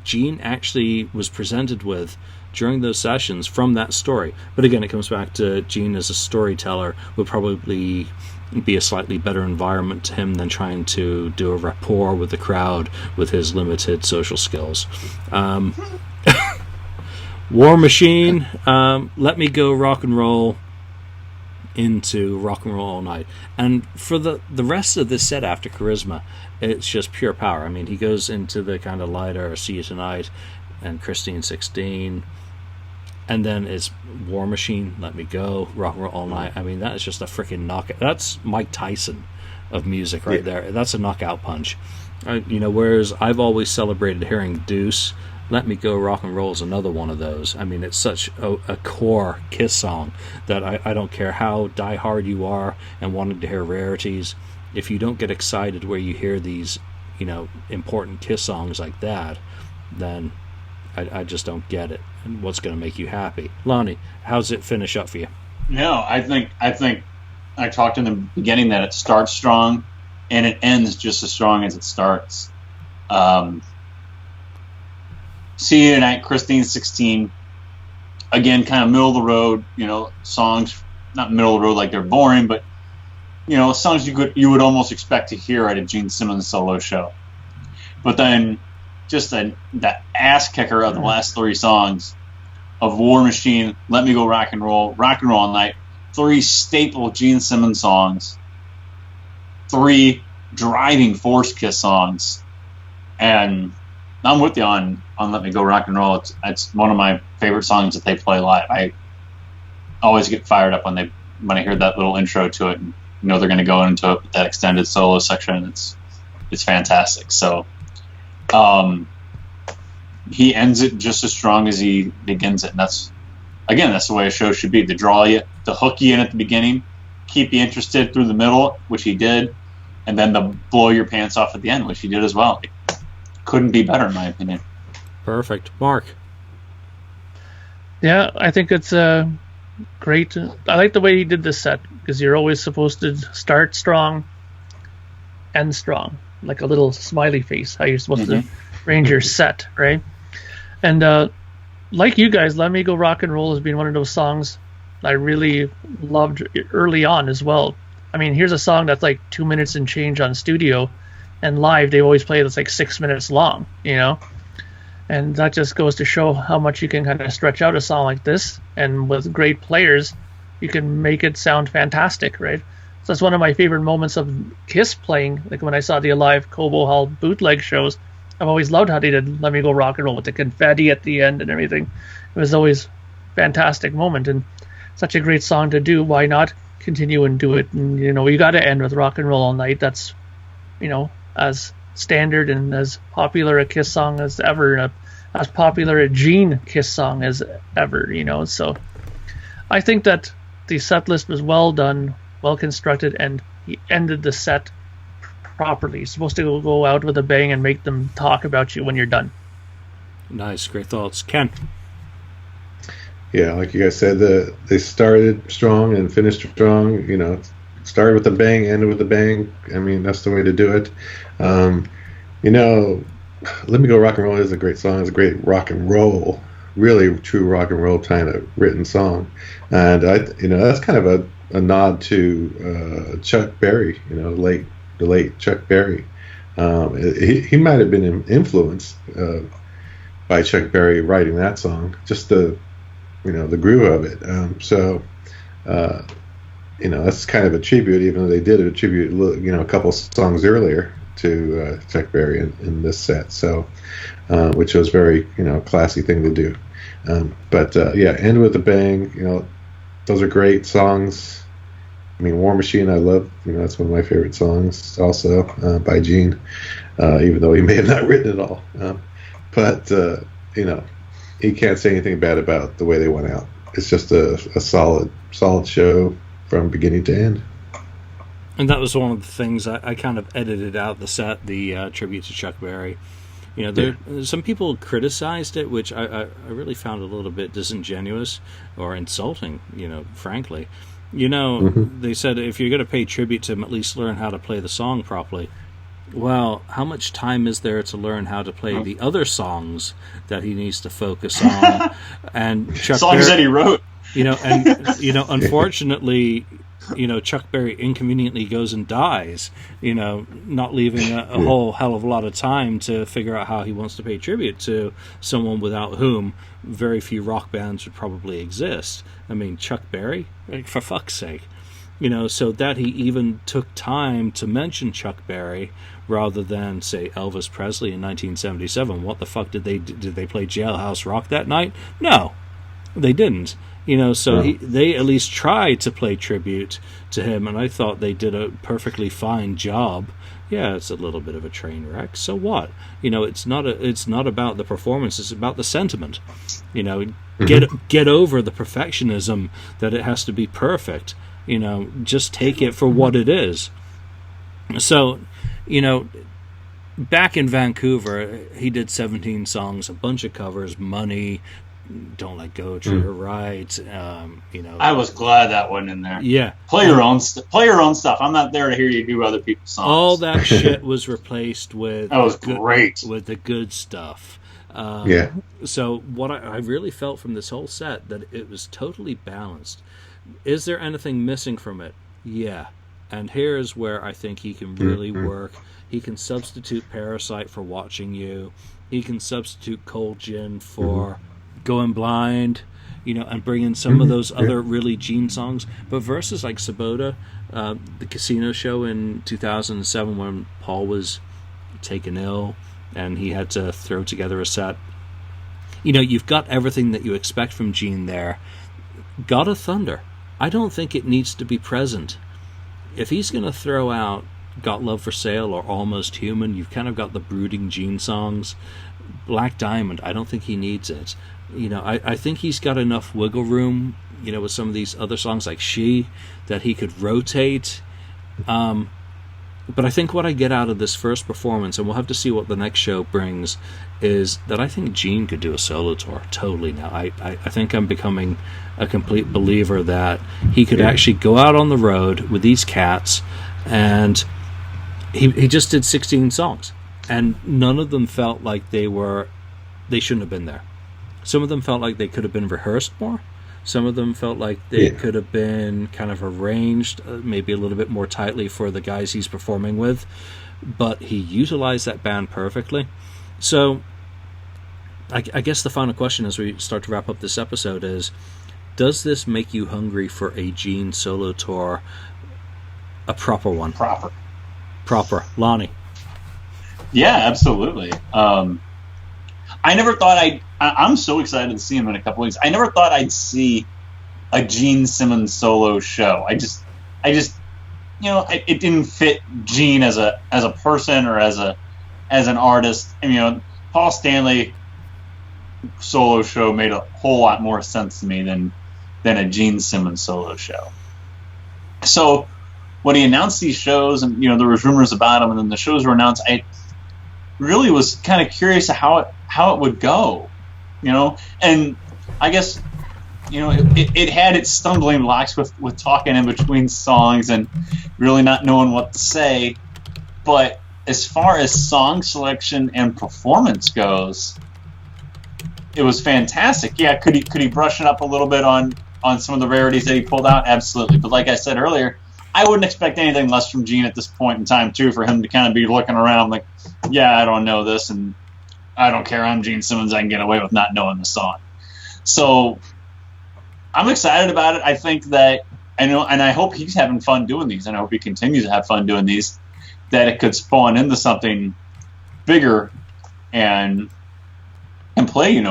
Gene actually was presented with during those sessions from that story. But again, it comes back to Gene as a storyteller would probably be a slightly better environment to him than trying to do a rapport with the crowd with his limited social skills. War Machine, Let Me Go Rock and Roll into Rock and Roll All Night. And for the rest of this set after Charisma, it's just pure power. I mean, he goes into the kind of lighter See You Tonight and Christine 16, and then it's War Machine, Let Me Go, Rock and Roll All Night. I mean, that is just a freaking knockout. That's Mike Tyson of music right there. That's a knockout punch. Whereas I've always celebrated hearing Deuce, Let Me Go Rock and Roll is another one of those. I mean, it's such a core Kiss song that I don't care how diehard you are and wanting to hear rarities. If you don't get excited where you hear these, important Kiss songs like that, then I just don't get it. And what's going to make you happy? Lonnie, how's it finish up for you? No, I think I talked in the beginning that it starts strong and it ends just as strong as it starts. See You Tonight, Christine 16. Again, kind of middle of the road, songs, not middle of the road like they're boring, but songs you would almost expect to hear at a Gene Simmons solo show. But then just the ass kicker of the last 3 songs of War Machine, Let Me Go Rock and Roll All Night, 3 staple Gene Simmons songs, 3 driving force Kiss songs, and I'm with you on Let Me Go Rock and Roll. It's one of my favorite songs that they play live. I always get fired up when I hear that little intro to it, and they're going to go into that extended solo section. It's fantastic. So he ends it just as strong as he begins it, and that's the way a show should be: to draw you, to hook you in at the beginning, keep you interested through the middle, which he did, and then to blow your pants off at the end, which he did as well. It couldn't be better, in my opinion. Perfect. Mark? Yeah, I think it's great. I like the way he did this set, because you're always supposed to start strong, end strong, like a little smiley face, how you're supposed to arrange your set, right? And like you guys, Let Me Go Rock and Roll has been one of those songs I really loved early on as well. I mean, here's a song that's like 2 minutes and change on studio, and live they always play that's like 6 minutes long, and that just goes to show how much you can kind of stretch out a song like this, and with great players you can make it sound fantastic, right? So that's one of my favorite moments of Kiss playing, like when I saw the Alive Cobo Hall bootleg shows. I've always loved how they did Let Me Go Rock and Roll with the confetti at the end and everything. It was always a fantastic moment, and such a great song to do. Why not continue and do it? And you got to end with Rock and Roll All Night. That's as standard and as popular a Kiss song as ever, as popular a Gene Kiss song as ever. So I think that the set list was well done, well constructed, and he ended the set properly. You're supposed to go out with a bang and make them talk about you when you're done. Nice, great thoughts. Ken? yeah, like you guys said, they started strong and finished strong. You know, started with a bang, ended with a bang. I mean, that's the way to do it. You know, "Let Me Go Rock and Roll" is a great song. It's a great rock and roll, really true rock and roll kind of written song, and that's kind of a nod to Chuck Berry. You know, the late Chuck Berry. He might have been influenced by Chuck Berry writing that song. Just the groove of it. That's kind of a tribute, even though they did a tribute, a couple songs earlier to Chuck Berry in this set. So, which was very, classy thing to do. End with a bang. You know, those are great songs. I mean, War Machine, I love. That's one of my favorite songs, also by Gene, even though he may have not written it all. He can't say anything bad about the way they went out. It's just a solid show from beginning to end. And that was one of the things I kind of edited out the set, the tribute to Chuck Berry. Some people criticized it, which I really found a little bit disingenuous or insulting, frankly. They said if you're going to pay tribute to him, at least learn how to play the song properly. Well, how much time is there to learn how to play the other songs that he needs to focus on? And Chuck songs that he wrote. Unfortunately, Chuck Berry inconveniently goes and dies, not leaving a whole hell of a lot of time to figure out how he wants to pay tribute to someone without whom very few rock bands would probably exist. I mean, Chuck Berry, for fuck's sake. So that he even took time to mention Chuck Berry rather than, say, Elvis Presley in 1977. What the fuck did they play Jailhouse Rock that night? No, they didn't. They at least tried to play tribute to him, and I thought they did a perfectly fine job. Yeah, it's a little bit of a train wreck. So what? It's not about the performance. It's about the sentiment. Get over the perfectionism that it has to be perfect. Just take it for what it is. So, back in Vancouver, he did 17 songs, a bunch of covers, Money, Don't Let Go, Treat Her Right. I was glad that wasn't in there. Yeah, play your own stuff. I'm not there to hear you do other people's songs. All that shit was replaced with that was great with the good stuff. So what I really felt from this whole set that it was totally balanced. Is there anything missing from it? Yeah. And here's where I think he can really work. He can substitute Parasite for Watching You. He can substitute Cold Gin for Going Blind, and bring in some of those other really Gene songs. But verses like Sabota, the Casino Show in 2007 when Paul was taken ill and he had to throw together a set. You've got everything that you expect from Gene there. God of Thunder, I don't think it needs to be present. If he's going to throw out Got Love for Sale or Almost Human, you've kind of got the brooding Gene songs. Black Diamond, I don't think he needs it. I think he's got enough wiggle room, with some of these other songs like She, that he could rotate. But I think what I get out of this first performance, and we'll have to see what the next show brings, is that I think Gene could do a solo tour totally now. I think I'm becoming a complete believer that he could actually go out on the road with these cats, and he just did 16 songs, and none of them felt like they shouldn't have been there. Some of them felt like they could have been rehearsed more. Some of them felt like they could have been kind of arranged, maybe a little bit more tightly for the guys he's performing with. But he utilized that band perfectly. So I guess the final question as we start to wrap up this episode is, does this make you hungry for a Gene solo tour, a proper one? Proper. Lonnie? Yeah, absolutely. I never thought I'm so excited to see him in a couple weeks. I never thought I'd see a Gene Simmons solo show. I just, it didn't fit Gene as a person or as an artist. And, Paul Stanley solo show made a whole lot more sense to me than a Gene Simmons solo show. So when he announced these shows, and there was rumors about them, and then the shows were announced, I really was kind of curious how it would go, and I guess it had its stumbling blocks with talking in between songs and really not knowing what to say. But as far as song selection and performance goes, it was fantastic. Yeah, could he brush it up a little bit on some of the rarities that he pulled out? Absolutely. But like I said earlier, I wouldn't expect anything less from Gene at this point in time, too, for him to kind of be looking around like, yeah, I don't know this, and I don't care. I'm Gene Simmons. I can get away with not knowing the song. So I'm excited about it. I think that and I hope he's having fun doing these, and I hope he continues to have fun doing these, that it could spawn into something bigger and play,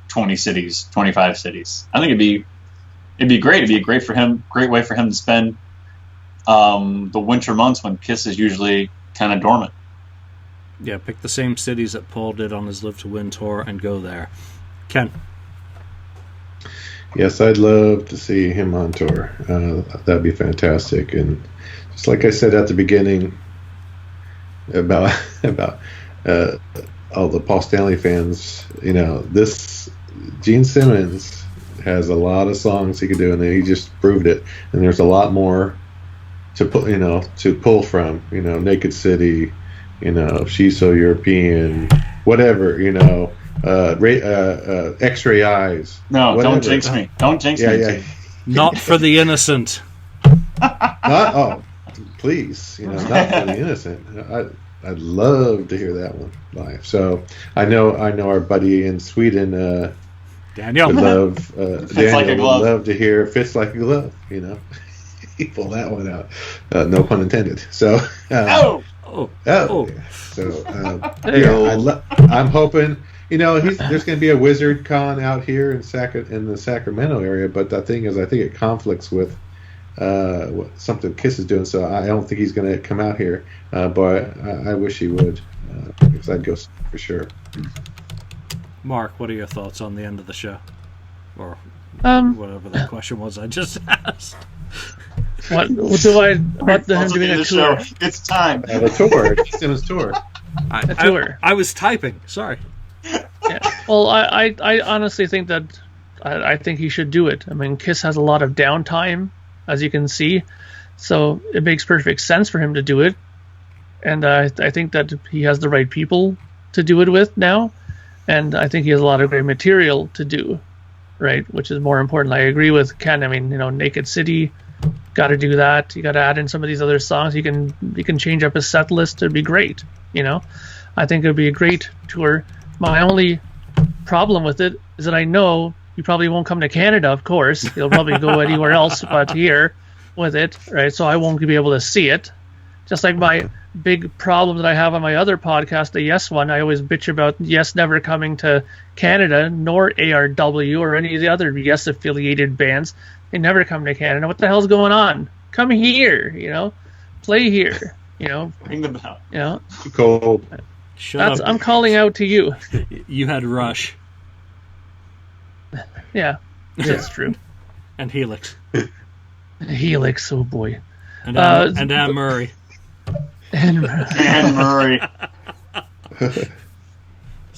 20 cities, 25 cities. I think it'd be great. It'd be a great way for him to spend the winter months when Kiss is usually kind of dormant. Yeah, pick the same cities that Paul did on his Live to Win tour and go there. Ken? Yes, I'd love to see him on tour. That'd be fantastic. And just like I said at the beginning about all the Paul Stanley fans, this Gene Simmons has a lot of songs he could do, and he just proved it. And there's a lot more to pull from. Naked City, She's So European, whatever. X-Ray Eyes. No, whatever. Don't jinx me. Don't jinx me. Yeah. Not for the innocent. Please, not for the innocent. I'd love to hear that one live. So I know our buddy in Sweden, Daniel, would love Fits Like a Glove. Would love to hear "Fits Like a Glove." He pulled that one out. No pun intended. So. Oh. So I'm hoping. There's going to be a Wizard Con out here in the Sacramento area, but the thing is, I think it conflicts with something Kiss is doing, so I don't think he's going to come out here. But I wish he would, because I'd go for sure. Mark, what are your thoughts on the end of the show, or whatever that question was I just asked? What do I about him doing a tour? It's time. The tour, Simmons tour. A tour. I was typing. Sorry. Yeah. Well, I honestly think that I think he should do it. I mean, Kiss has a lot of downtime, as you can see, so it makes perfect sense for him to do it. And I think that he has the right people to do it with now, and I think he has a lot of great material to do, right? Which is more important. I agree with Ken. I mean, Naked City, got to do that. You got to add in some of these other songs. You can change up his set list. It'd be great. I think it'd be a great tour. My only problem with it is that I know he probably won't come to Canada, of course. He'll probably go anywhere else but here with it, right? So I won't be able to see it. Just like my big problem that I have on my other podcast, the Yes one, I always bitch about Yes never coming to Canada, nor ARW or any of the other Yes affiliated bands. They never come to Canada. What the hell's going on? Come here, play here, Ring the bell. Cold. Shut up. I'm calling out to you. You had Rush. Yeah, that's true. And Helix. Helix, oh boy. And Anne Murray. And Murray.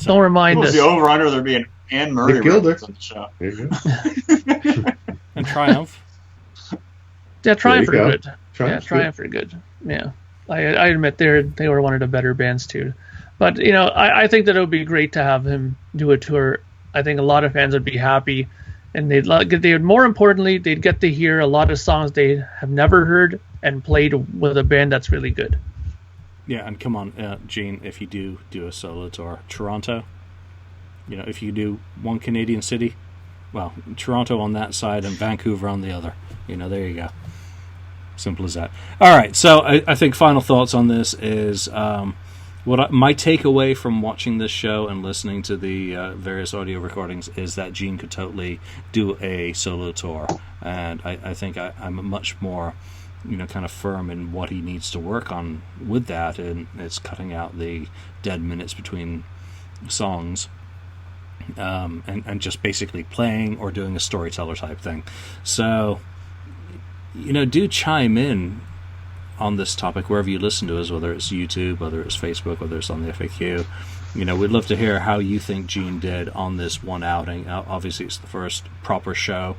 Don't remind us. The over-under there being Anne Murray reference on the show. There you go. And Triumph. Yeah, Triumph are good. Triumph are good. Yeah, I admit they were one of the better bands too. But I think that it would be great to have him do a tour. I think a lot of fans would be happy, and they'd more importantly they'd get to hear a lot of songs they have never heard and played with a band that's really good. Yeah, and come on, Gene, if you do a solo tour, Toronto. If you do one Canadian city, well, Toronto on that side and Vancouver on the other. There you go. Simple as that. All right, so I think final thoughts on this is my takeaway from watching this show and listening to the various audio recordings is that Gene could totally do a solo tour, and I think I'm much more, kind of firm in what he needs to work on with that, and it's cutting out the dead minutes between songs. And just basically playing or doing a storyteller type thing. So, do chime in on this topic, wherever you listen to us, whether it's YouTube, whether it's Facebook, whether it's on the FAQ. We'd love to hear how you think Gene did on this one outing. Obviously, it's the first proper show.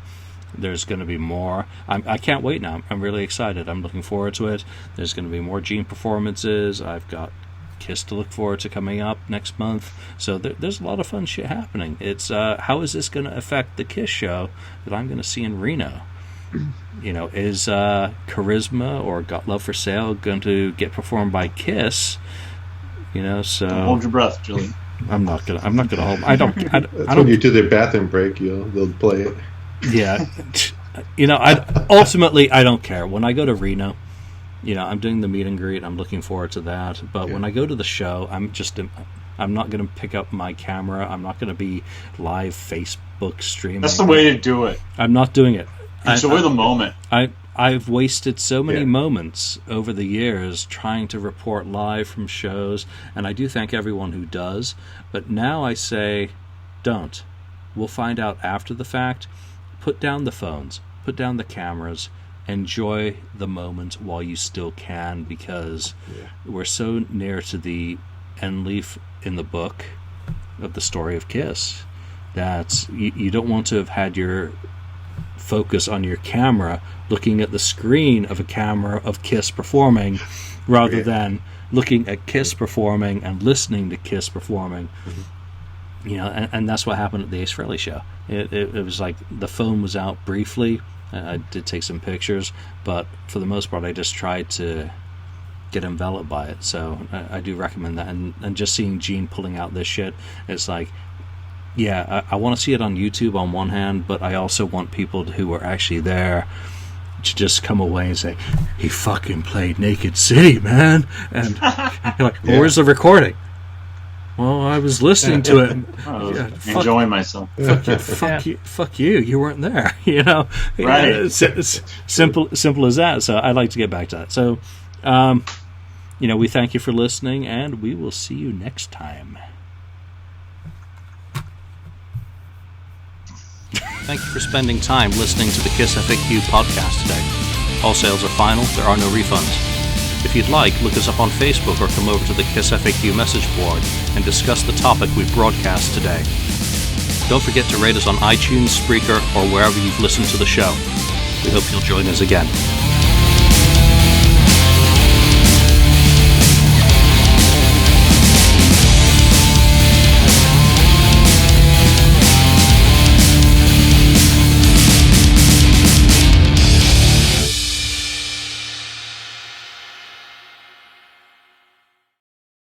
There's going to be more. I can't wait now. I'm really excited. I'm looking forward to it. There's going to be more Gene performances. I've got Kiss to look forward to coming up next month. So there's a lot of fun shit happening. It's how is this going to affect the Kiss show that I'm going to see in Reno? Is Charisma or Got Love for Sale going to get performed by Kiss? So Don't hold your breath, Julian. I'm not gonna hold. I don't. When you do the bathroom break, they'll play it. Yeah, ultimately I don't care. When I go to Reno, I'm doing the meet and greet. I'm looking forward to that. But when I go to the show, I'm not going to pick up my camera. I'm not going to be live Facebook streaming. That's the way to do it. I'm not doing it. Enjoy the moment. I've wasted so many moments over the years trying to report live from shows, and I do thank everyone who does. But now I say, don't. We'll find out after the fact. Put down the phones. Put down the cameras. Enjoy the moment while you still can, because we're so near to the end leaf in the book of the story of Kiss that you don't want to have had your focus on your camera looking at the screen of a camera of Kiss performing rather than looking at Kiss performing and listening to Kiss performing. And that's what happened at the Ace Frehley show. It was like the phone was out briefly. I did take some pictures, but for the most part I just tried to get enveloped by it. So I do recommend that. And just seeing Gene pulling out this shit, it's like, I want to see it on YouTube on one hand, but I also want people who were actually there to just come away and say, he fucking played Naked City, man. And you're like, well, where's the recording? Well, I was listening to it. Enjoying myself. Fuck you. You weren't there. Right. It's simple as that. So I'd like to get back to that. So, we thank you for listening, and we will see you next time. Thank you for spending time listening to the KissFAQ podcast today. All sales are final. There are no refunds. If you'd like, look us up on Facebook or come over to the KissFAQ message board and discuss the topic we broadcast today. Don't forget to rate us on iTunes, Spreaker, or wherever you've listened to the show. We hope you'll join us again.